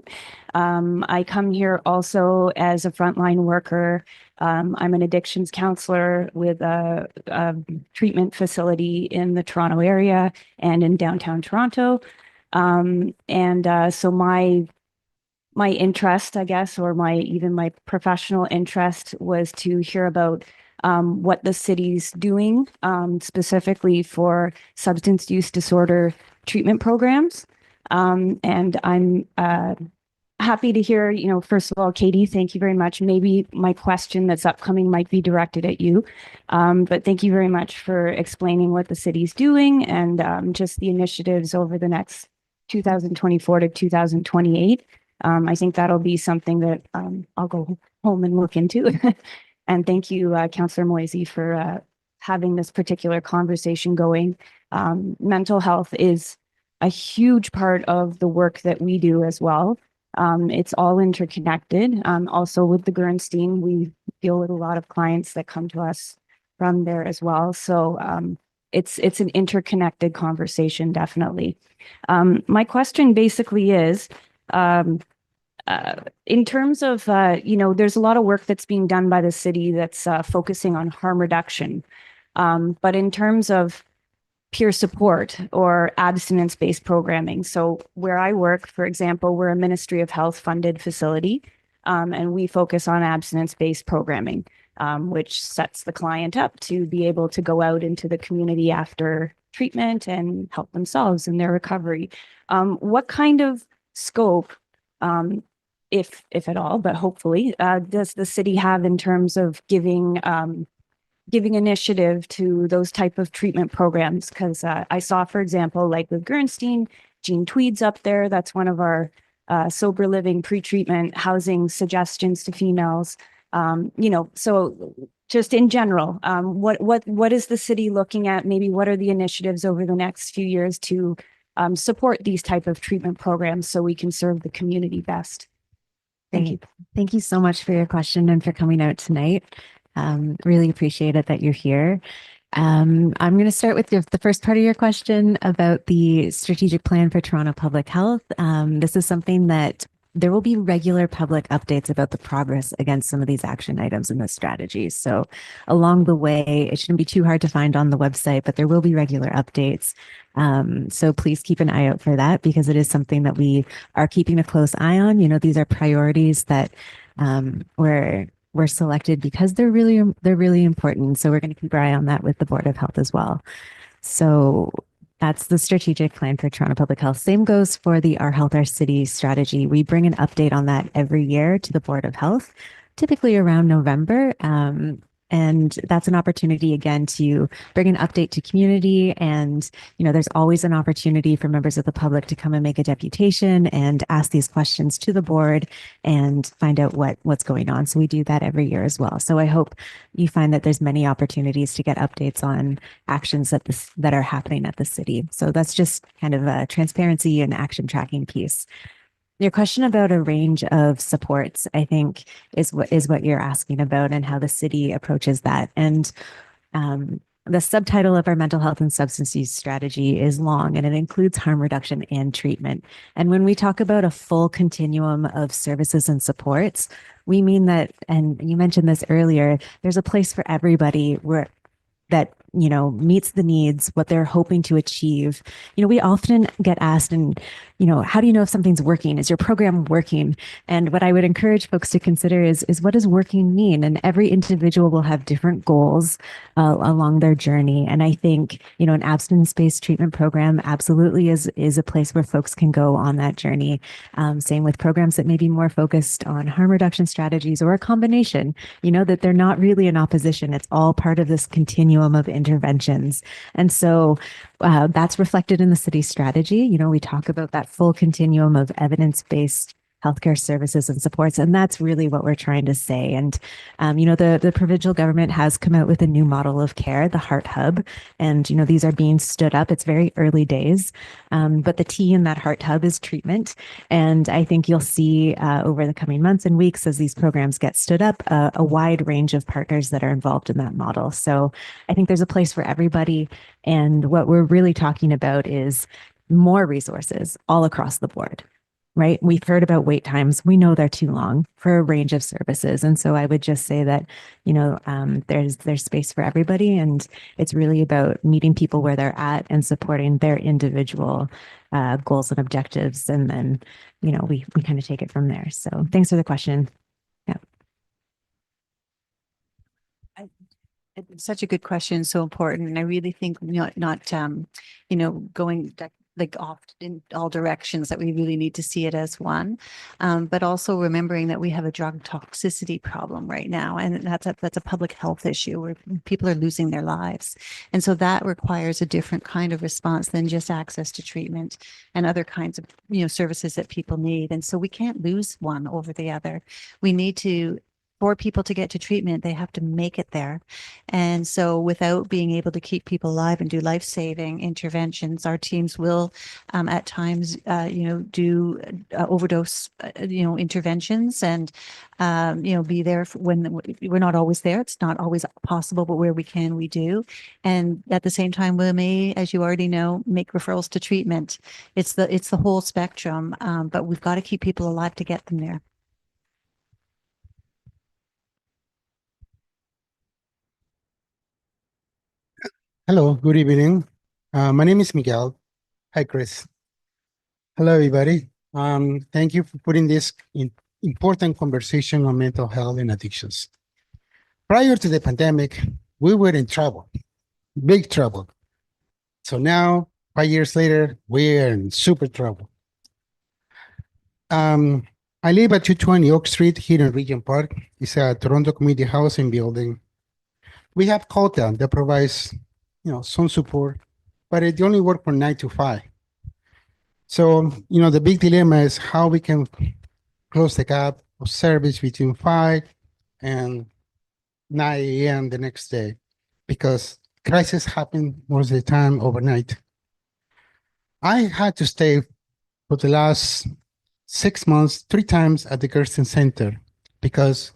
I come here also as a frontline worker. I'm an addictions counselor with a treatment facility in the Toronto area and in downtown Toronto. So my interest, I guess, or my professional interest was to hear about what the city's doing specifically for substance use disorder treatment programs. And I'm happy to hear, first of all, Katie, thank you very much. Maybe my question that's upcoming might be directed at you. But thank you very much for explaining what the city's doing and just the initiatives over the next 2024 to 2028. I think that'll be something that I'll go home and look into. And thank you, Councillor Moisey, for having this particular conversation going. Mental health is a huge part of the work that we do as well. It's all interconnected. Also with the Gernstein, we deal with a lot of clients that come to us from there as well. So it's an interconnected conversation, definitely. My question basically is, in terms of, there's a lot of work that's being done by the city that's focusing on harm reduction. But in terms of peer support or abstinence-based programming. So where I work, for example, we're a Ministry of Health funded facility, and we focus on abstinence-based programming, which sets the client up to be able to go out into the community after treatment and help themselves in their recovery. What kind of scope, if at all, but hopefully, does the city have in terms of giving initiative to those type of treatment programs? Because I saw, for example, like with Gernstein, Jean Tweed's up there. That's one of our sober living pre-treatment housing suggestions to females. So just in general, what is the city looking at? Maybe what are the initiatives over the next few years to support these type of treatment programs so we can serve the community best? Thank you. Thank you so much for your question and for coming out tonight. Really appreciate it that you're here. I'm going to start with the first part of your question about the strategic plan for Toronto Public Health. This is something that there will be regular public updates about the progress against some of these action items in the strategy. So along the way, it shouldn't be too hard to find on the website, but there will be regular updates. So please keep an eye out for that, because it is something that we are keeping a close eye on. You know, these are priorities that were selected because they're really important. So we're going to keep our eye on that with the Board of Health as well. So that's the strategic plan for Toronto Public Health. Same goes for the Our Health, Our City strategy. We bring an update on that every year to the Board of Health, typically around November. And that's an opportunity, again, to bring an update to community. And, you know, there's always an opportunity for members of the public to come and make a deputation and ask these questions to the board and find out what's going on. So we do that every year as well. So I hope you find that there's many opportunities to get updates on actions that are happening at the city. So that's just kind of a transparency and action tracking piece. Your question about a range of supports, I think, is what you're asking about and how the city approaches that. And the subtitle of our mental health and substance use strategy is long, and it includes harm reduction and treatment. And when we talk about a full continuum of services and supports, we mean that, and you mentioned this earlier, there's a place for everybody that, you know, meets the needs, what they're hoping to achieve. You know, we often get asked, and, you know, how do you know if something's working? Is your program working? And what I would encourage folks to consider is what does working mean? And every individual will have different goals along their journey. And I think, you know, an abstinence-based treatment program absolutely is a place where folks can go on that journey. Same with programs that may be more focused on harm reduction strategies or a combination, you know, that they're not really in opposition. It's all part of this continuum of interventions. And so that's reflected in the city strategy. You know, we talk about that full continuum of evidence-based healthcare services and supports. And that's really what we're trying to say. And, you know, the provincial government has come out with a new model of care, the Heart Hub. And, you know, these are being stood up. It's very early days. But the T in that Heart Hub is treatment. And I think you'll see over the coming months and weeks, as these programs get stood up, a wide range of partners that are involved in that model. So I think there's a place for everybody. And what we're really talking about is more resources all across the board. Right? We've heard about wait times. We know they're too long for a range of services. And so I would just say that, you know, there's space for everybody. And it's really about meeting people where they're at and supporting their individual goals and objectives. And then, you know, we kind of take it from there. So thanks for the question. Yeah. It's such a good question, so important. And I really think not you know, going like off in all directions, that we really need to see it as one, but also remembering that we have a drug toxicity problem right now, and that's a public health issue where people are losing their lives, and so that requires a different kind of response than just access to treatment and other kinds of, you know, services that people need. And so we can't lose one over the other. We need to. For people to get to treatment, they have to make it there. And so without being able to keep people alive and do life-saving interventions, our teams will at times, you know, do overdose, you know, interventions, and, you know, be there when we're not always there. It's not always possible, but where we can, we do. And at the same time, we may, as you already know, make referrals to treatment. It's the whole spectrum, but we've got to keep people alive to get them there. Hello, good evening. My name is Miguel. Hi, Chris. Hello, everybody. Thank you for putting this important conversation on mental health and addictions. Prior to the pandemic, we were in trouble, big trouble. So now, 5 years later, we're in super trouble. I live at 220 Oak Street here in Regent Park. It's a Toronto community housing building. We have COTA that provides, some support, but it only works from 9 to 5. So, the big dilemma is how we can close the gap of service between 5 and 9 a.m. the next day, because crisis happen most of the time overnight. I had to stay for the last 6 months, 3 times at the Gersten Center, because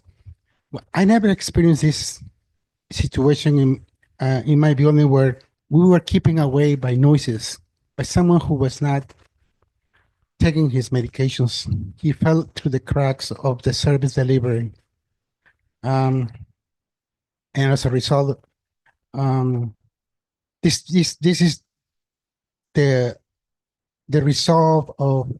I never experienced this situation in my building where we were keeping away by noises, by someone who was not taking his medications. He fell through the cracks of the service delivery. And as a result, this is the result of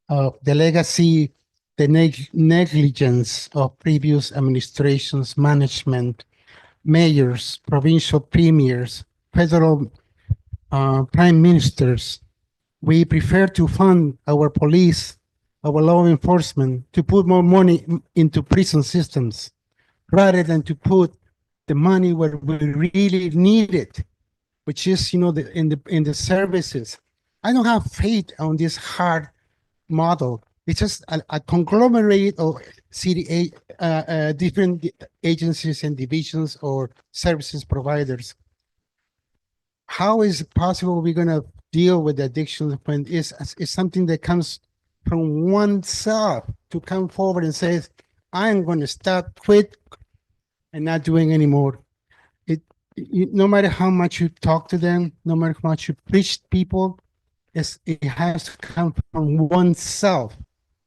the legacy, the negligence of previous administrations, management, mayors, provincial premiers, federal prime ministers. We prefer to fund our police, our law enforcement, to put more money into prison systems rather than to put the money where we really need it, which is, in the services. I don't have faith on this hard model. It's just a conglomerate of different agencies and divisions or services providers. How is it possible we're going to deal with addiction when it's something that comes from oneself to come forward and say, I'm going to stop, quit, and not doing anymore? No matter how much you talk to them, no matter how much you preach to people, it has to come from oneself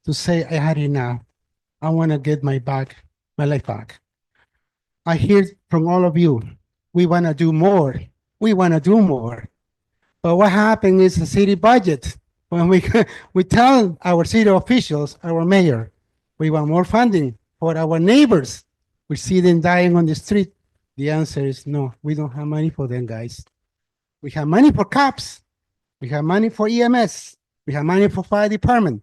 to say, I had enough. I want to get my life back. I hear from all of you, we want to do more. We want to do more. But what happened is the city budget. When we tell our city officials, our mayor, we want more funding for our neighbors. We see them dying on the street. The answer is no, we don't have money for them, guys. We have money for cops. We have money for EMS. We have money for fire department.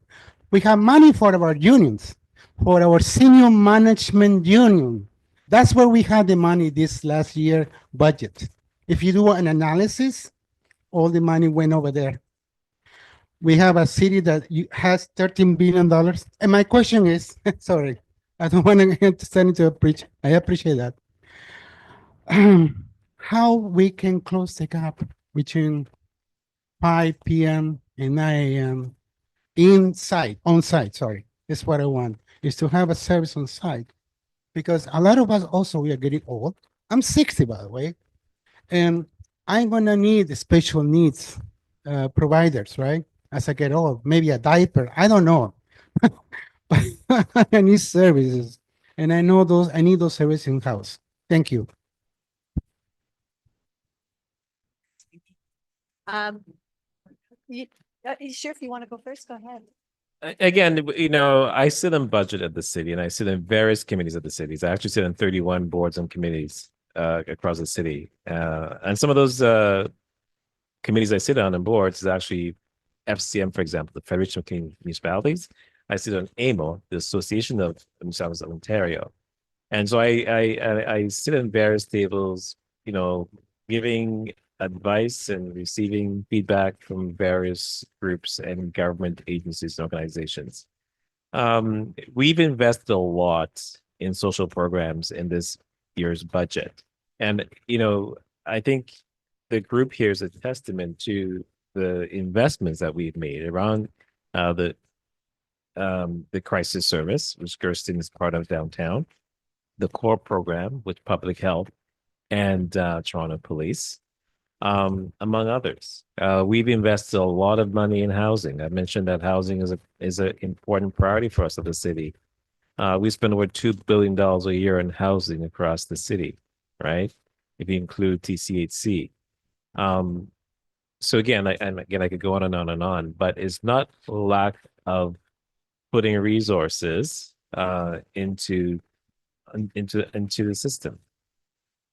We have money for our unions, for our senior management union. That's where we had the money this last year budget. If you do an analysis, all the money went over there. We have a city that has $13 billion. And my question is, sorry, I don't want to stand into a preach. I appreciate that. How we can close the gap between 5 p.m. and 9 a.m. on site, sorry. That's what I want, is to have a service on site. Because a lot of us also, we are getting old. I'm 60, by the way. And I'm going to need special needs providers, right? As I get old, maybe a diaper, I don't know. But I need services. And I need those services in-house. Thank you. Sure, if you want to go first, go ahead. Again, I sit on budget at the city and I sit in various committees at the cities. I actually sit on 31 boards and committees across the city. And some of those committees I sit on and boards is actually FCM, for example, the Federation of Canadian Municipalities. I sit on AMO, the Association of Municipalities of Ontario. And so I sit on various tables, giving advice and receiving feedback from various groups and government agencies and organizations. We've invested a lot in social programs in this year's budget. And, I think the group here is a testament to the investments that we've made around the crisis service, which Gersten is part of downtown, the core program with public health and Toronto Police, among others. We've invested a lot of money in housing. I mentioned that housing is an important priority for us at the city. We spend over $2 billion a year in housing across the city, right? If you include TCHC. So again, I could go on and on and on, but it's not lack of putting resources into the system,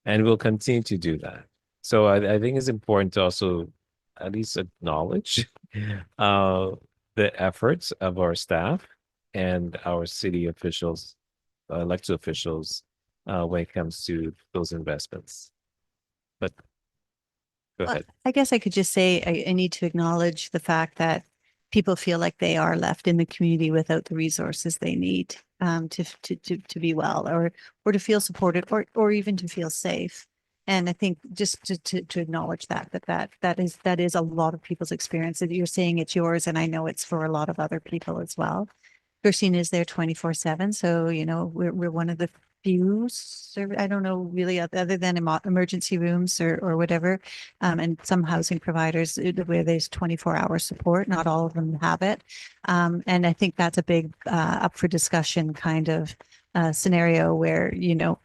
and we'll continue to do that. So I think it's important to also at least acknowledge uh, the efforts of our staff and our city officials, elected officials, when it comes to those investments. But go Well, ahead. I guess I could just say I need to acknowledge the fact that people feel like they are left in the community without the resources they need to be well or to feel supported or even to feel safe. And I think just to acknowledge that is a lot of people's experience. That you're saying it's yours, and I know it's for a lot of other people as well. Christine is there 24/7. So, you know, we're one of the few, I don't know really other than emergency rooms or whatever. And some housing providers where there's 24-hour support, not all of them have it. And I think that's a big up for discussion kind of scenario where, you know,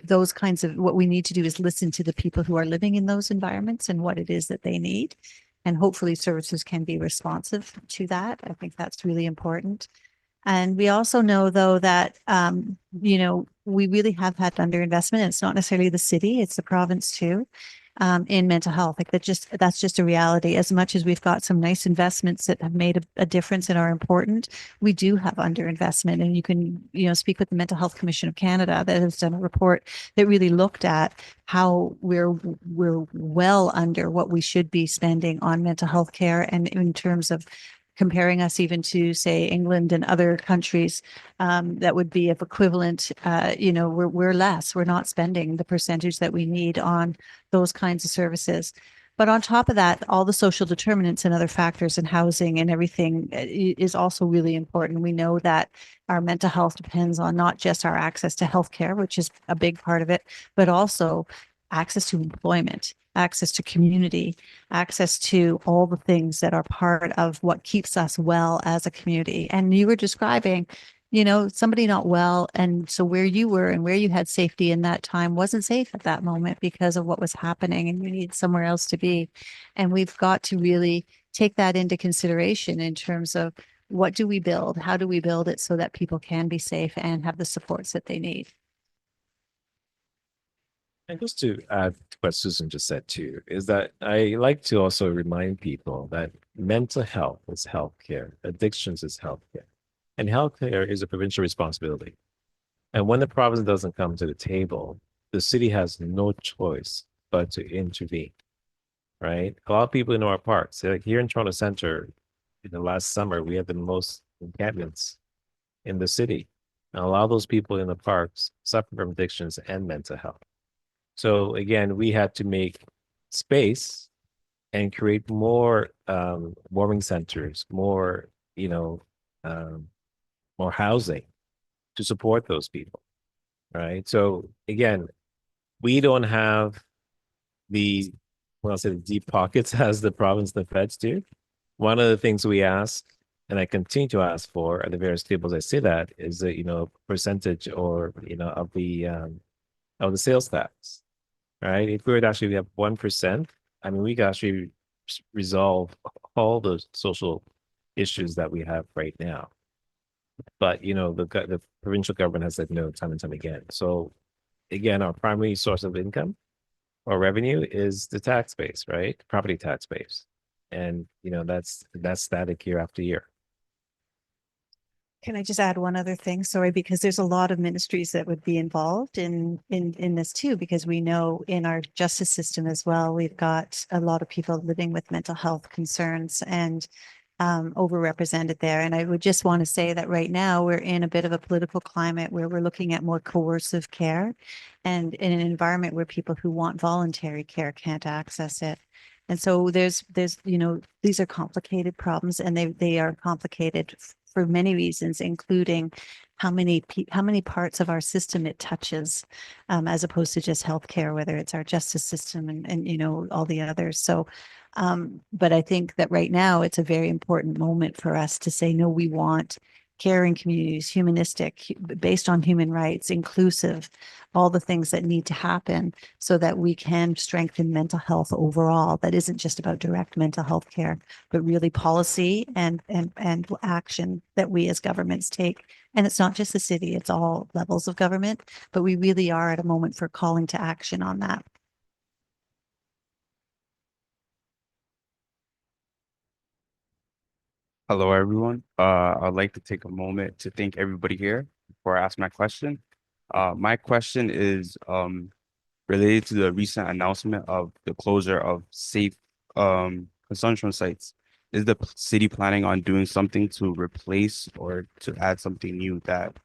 those kinds of what we need to do is listen to the people who are living in those environments and what it is that they need. And hopefully services can be responsive to that. I think that's really important. And we also know, though, that, you know, we really have had underinvestment. It's not necessarily the city, it's the province too, in mental health. Like that's just a reality. As much as we've got some nice investments that have made a difference and are important, we do have underinvestment. And you can, you know, speak with the Mental Health Commission of Canada that has done a report that really looked at how we're well under what we should be spending on mental health care, and in terms of comparing us even to, say, England and other countries that would be of equivalent, you know, we're less. We're not spending the percentage that we need on those kinds of services. But on top of that, all the social determinants and other factors in housing and everything is also really important. We know that our mental health depends on not just our access to healthcare, which is a big part of it, but also access to employment, access to community, access to all the things that are part of what keeps us well as a community. And you were describing, you know, somebody not well. And so where you were and where you had safety in that time wasn't safe at that moment because of what was happening, and you need somewhere else to be. And we've got to really take that into consideration in terms of what do we build? How do we build it so that people can be safe and have the supports that they need? And just to add to what Susan just said too, is that I like to also remind people that mental health is healthcare, addictions is healthcare, and healthcare is a provincial responsibility. And when the province doesn't come to the table, the city has no choice but to intervene, right? A lot of people in our parks, like here in Toronto Center, in the last summer, we had the most encampments in the city. And a lot of those people in the parks suffer from addictions and mental health. So again, we had to make space and create more warming centers, more, you know, more housing to support those people, right? So again, we don't have the, well, I'll say the deep pockets as the province and the feds do. One of the things we ask, and I continue to ask for at the various tables I say that, is that, you know, percentage or, you know, of the sales tax. Right? If we were to actually have 1%, I mean, we could actually resolve all the social issues that we have right now. But, you know, the provincial government has said no time and time again. So again, our primary source of income or revenue is the tax base, right? Property tax base. And, you know, that's static year after year. Can I just add one other thing? Sorry, because there's a lot of ministries that would be involved in this too, because we know in our justice system as well, we've got a lot of people living with mental health concerns and overrepresented there. And I would just want to say that right now we're in a bit of a political climate where we're looking at more coercive care, and in an environment where people who want voluntary care can't access it. And so there's, you know, these are complicated problems, and they are complicated for many reasons, including how many parts of our system it touches, as opposed to just healthcare, whether it's our justice system and you know, all the others. So, but I think that right now it's a very important moment for us to say, no, we want caring communities, humanistic, based on human rights, inclusive, all the things that need to happen so that we can strengthen mental health overall. That isn't just about direct mental health care, but really policy and action that we as governments take. And it's not just the city, it's all levels of government, but we really are at a moment for calling to action on that. Hello, everyone. I'd like to take a moment to thank everybody here before I ask my question. My question is related to the recent announcement of the closure of safe consumption sites. Is the city planning on doing something to replace or to add something new that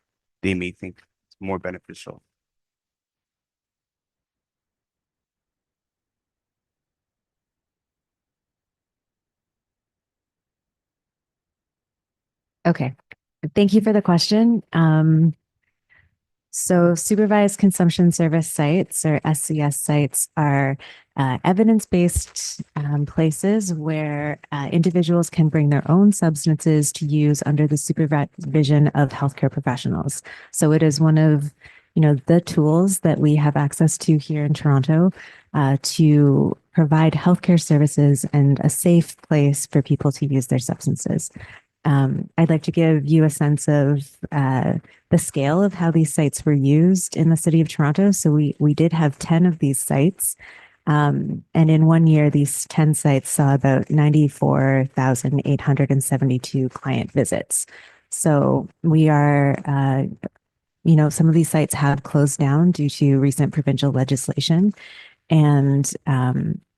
they may think is more beneficial? Okay. Thank you for the question. So supervised consumption service sites, or SCS sites, are evidence-based places where individuals can bring their own substances to use under the supervision of healthcare professionals. So it is one of, the tools that we have access to here in Toronto to provide healthcare services and a safe place for people to use their substances. I'd like to give you a sense of the scale of how these sites were used in the city of Toronto. So we did have 10 of these sites. And in 1 year, these 10 sites saw about 94,872 client visits. So we are, some of these sites have closed down due to recent provincial legislation. And,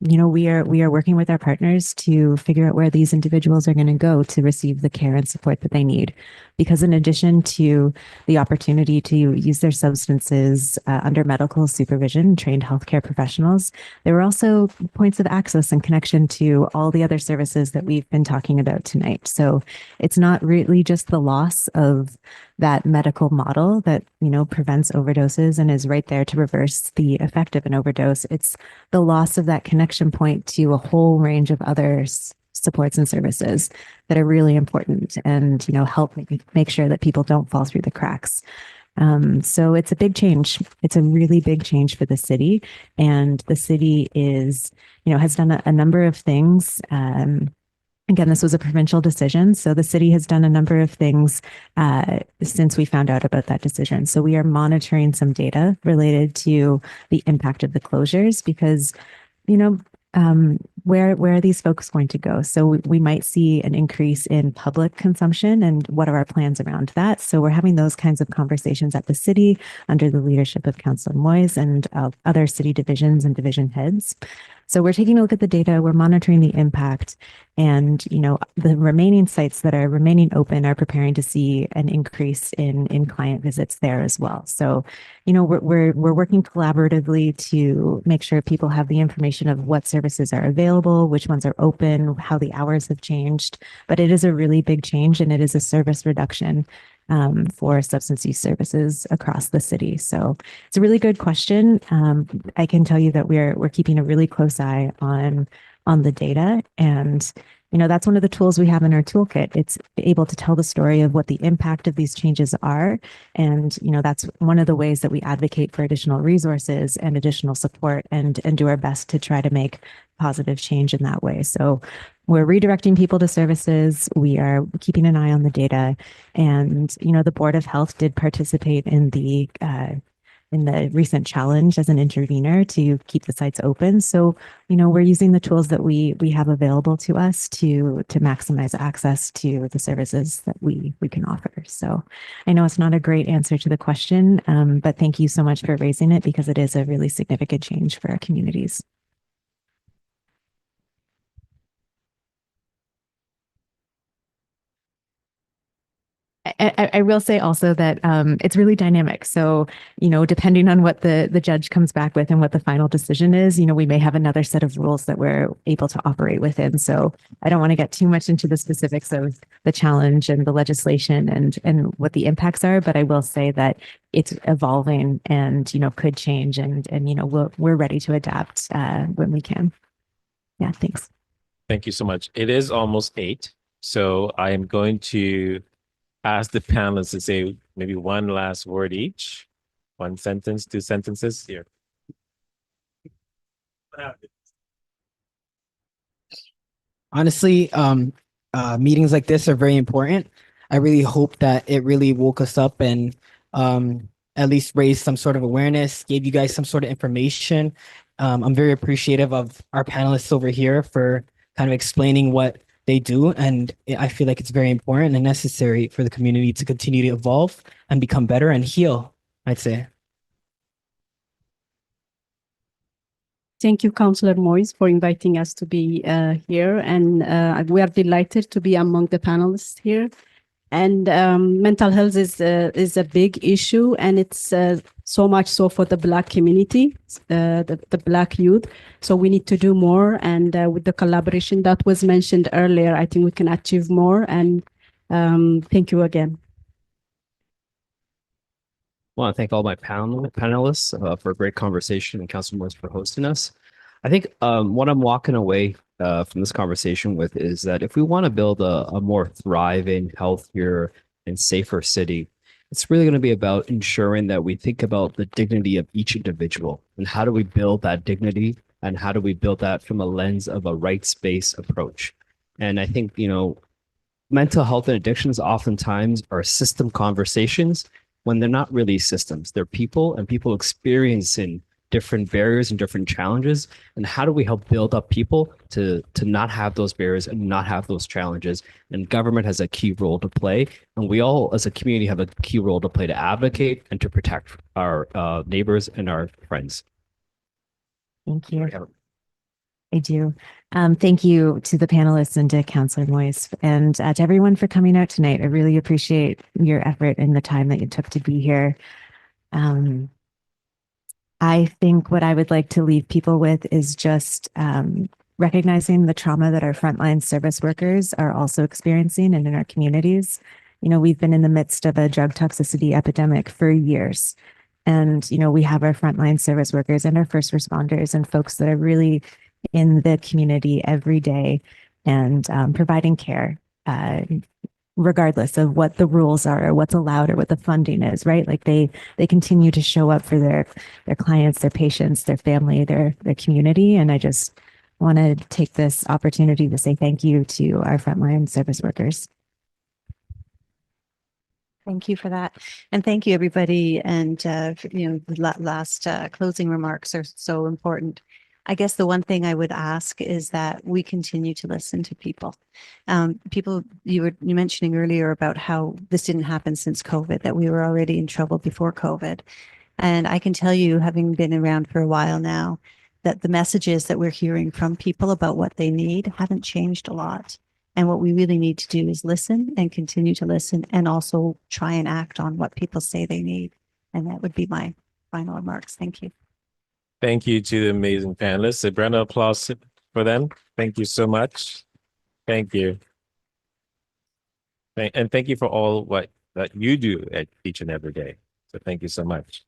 we are working with our partners to figure out where these individuals are going to go to receive the care and support that they need. Because in addition to the opportunity to use their substances under medical supervision, trained healthcare professionals, there were also points of access and connection to all the other services that we've been talking about tonight. So it's not really just the loss of that medical model that, prevents overdoses and is right there to reverse the effect of an overdose. It's the loss of that connection point to a whole range of other supports and services that are really important and, help make sure that people don't fall through the cracks. So it's a big change. It's a really big change for the city, and the city has done a number of things. Again, this was a provincial decision. So the city has done a number of things since we found out about that decision. So we are monitoring some data related to the impact of the closures because, where are these folks going to go? So we might see an increase in public consumption, and what are our plans around that? So we're having those kinds of conversations at the city under the leadership of Councillor Moyes and other city divisions and division heads. So we're taking a look at the data, we're monitoring the impact, and the remaining sites that are remaining open are preparing to see an increase in client visits there as well. So, we're working collaboratively to make sure people have the information of what services are available, which ones are open, how the hours have changed. But it is a really big change, and it is a service reduction for substance use services across the city. So it's a really good question. I can tell you that we're keeping a really close eye on the data, and that's one of the tools we have in our toolkit. It's able to tell the story of what the impact of these changes are, and that's one of the ways that we advocate for additional resources and additional support, and do our best to try to make positive change in that way. So we're redirecting people to services. We are keeping an eye on the data, and the Board of Health did participate in the recent challenge as an intervener to keep the sites open. So we're using the tools that we have available to us to maximize access to the services that we can offer. So I know it's not a great answer to the question, but thank you so much for raising it because it is a really significant change for our communities. I will say also that it's really dynamic. So, depending on what the judge comes back with and what the final decision is, we may have another set of rules that we're able to operate within. So I don't want to get too much into the specifics of the challenge and the legislation and what the impacts are, but I will say that it's evolving and, could change and we're ready to adapt when we can. Yeah, thanks. Thank you so much. It is almost 8. So I am going to ask the panelists to say maybe one last word each, one sentence, two sentences here. Honestly, meetings like this are very important. I really hope that it really woke us up and at least raised some sort of awareness, gave you guys some sort of information. I'm very appreciative of our panelists over here for kind of explaining what they do. And I feel like it's very important and necessary for the community to continue to evolve and become better and heal, I'd say. Thank you, Councillor Moise, for inviting us to be here. And we are delighted to be among the panelists here. And mental health is a big issue, and it's so much so for the Black community, the Black youth. So we need to do more. And with the collaboration that was mentioned earlier, I think we can achieve more. And thank you again. I want to thank all my panelists for a great conversation and Council Morris for hosting us. I think what I'm walking away from this conversation with is that if we want to build a more thriving, healthier, and safer city, it's really going to be about ensuring that we think about the dignity of each individual and how do we build that dignity and how do we build that from a lens of a rights-based approach. And I think, mental health and addictions oftentimes are system conversations when they're not really systems. They're people and people experiencing different barriers and different challenges. And how do we help build up people to not have those barriers and not have those challenges? And government has a key role to play. And we all as a community have a key role to play to advocate and to protect our neighbors and our friends. Thank you. I do. Thank you to the panelists and to Councillor Moise and to everyone for coming out tonight. I really appreciate your effort and the time that you took to be here. I think what I would like to leave people with is just recognizing the trauma that our frontline service workers are also experiencing and in our communities. We've been in the midst of a drug toxicity epidemic for years. And, we have our frontline service workers and our first responders and folks that are really in the community every day and providing care, regardless of what the rules are or what's allowed or what the funding is, right? Like they continue to show up for their clients, their patients, their family, their community. And I just want to take this opportunity to say thank you to our frontline service workers. Thank you for that. And thank you, everybody. And, the last closing remarks are so important. I guess the one thing I would ask is that we continue to listen to people. You were mentioning earlier about how this didn't happen since COVID, that we were already in trouble before COVID. And I can tell you, having been around for a while now, that the messages that we're hearing from people about what they need haven't changed a lot. And what we really need to do is listen and continue to listen and also try and act on what people say they need. And that would be my final remarks. Thank you. Thank you to the amazing panelists. A round of applause for them. Thank you so much. Thank you. And thank you for all what that you do at each and every day. So thank you so much.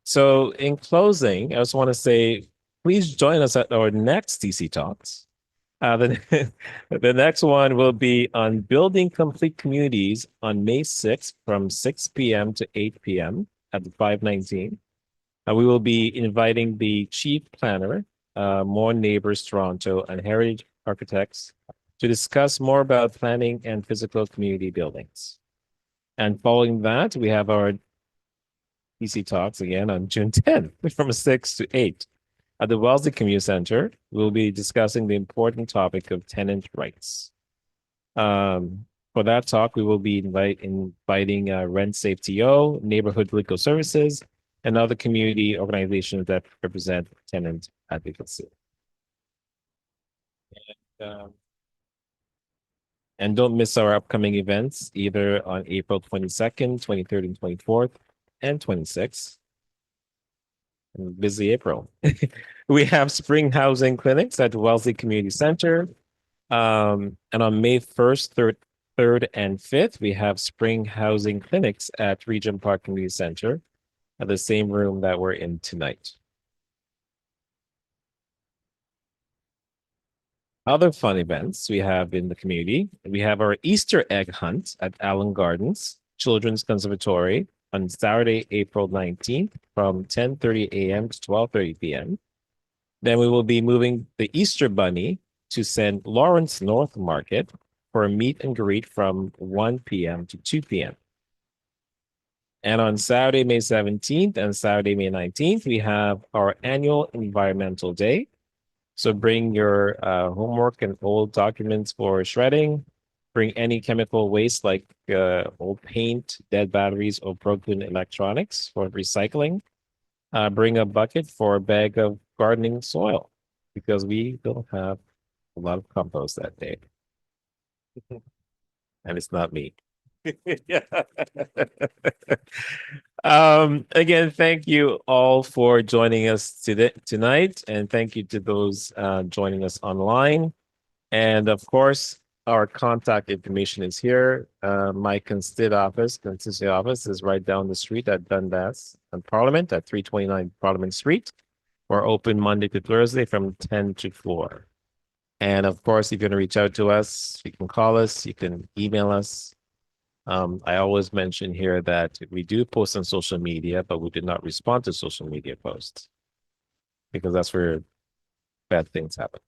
So in closing, I just want to say, please join us at our next DC Talks. The next one will be on building complete communities on May 6th from 6 p.m. to 8 p.m. at the 519. We will be inviting the chief planner, More Neighbors Toronto, and Heritage Architects to discuss more about planning and physical community buildings. And following that, we have our DC Talks again on June 10th from 6 to 8. At the Wellesley Community Center, we'll be discussing the important topic of tenant rights. For that talk, we will be inviting Rent SafeTO, Neighborhood Legal Services, and other community organizations that represent tenant advocacy. And don't miss our upcoming events, either on April 22nd, 23rd, and 24th, and 26th. Busy April. We have spring housing clinics at Wellesley Community Center. And on May 1st, 3rd, and 5th, we have spring housing clinics at Regent Park Community Center at the same room that we're in tonight. Other fun events we have in the community. We have our Easter egg hunt at Allen Gardens Children's Conservatory on Saturday, April 19th from 10:30 a.m. to 12:30 p.m. Then we will be moving the Easter Bunny to St. Lawrence North Market for a meet and greet from 1 p.m. to 2 p.m. And on Saturday, May 17th and Saturday, May 19th, we have our annual Environmental Day. So bring your homework and old documents for shredding. Bring any chemical waste like old paint, dead batteries, or broken electronics for recycling. Bring a bucket for a bag of gardening soil because we don't have a lot of compost that day. And it's not me. Yeah. Again, thank you all for joining us tonight, and thank you to those joining us online. And of course, our contact information is here. My constituency office is right down the street at Dundas and Parliament at 329 Parliament Street. We're open Monday to Thursday from 10 to 4. And of course, if you're going to reach out to us, you can call us, you can email us. I always mention here that we do post on social media, but we do not respond to social media posts because that's where bad things happen.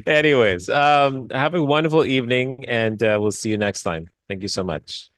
Anyways, have a wonderful evening and we'll see you next time. Thank you so much.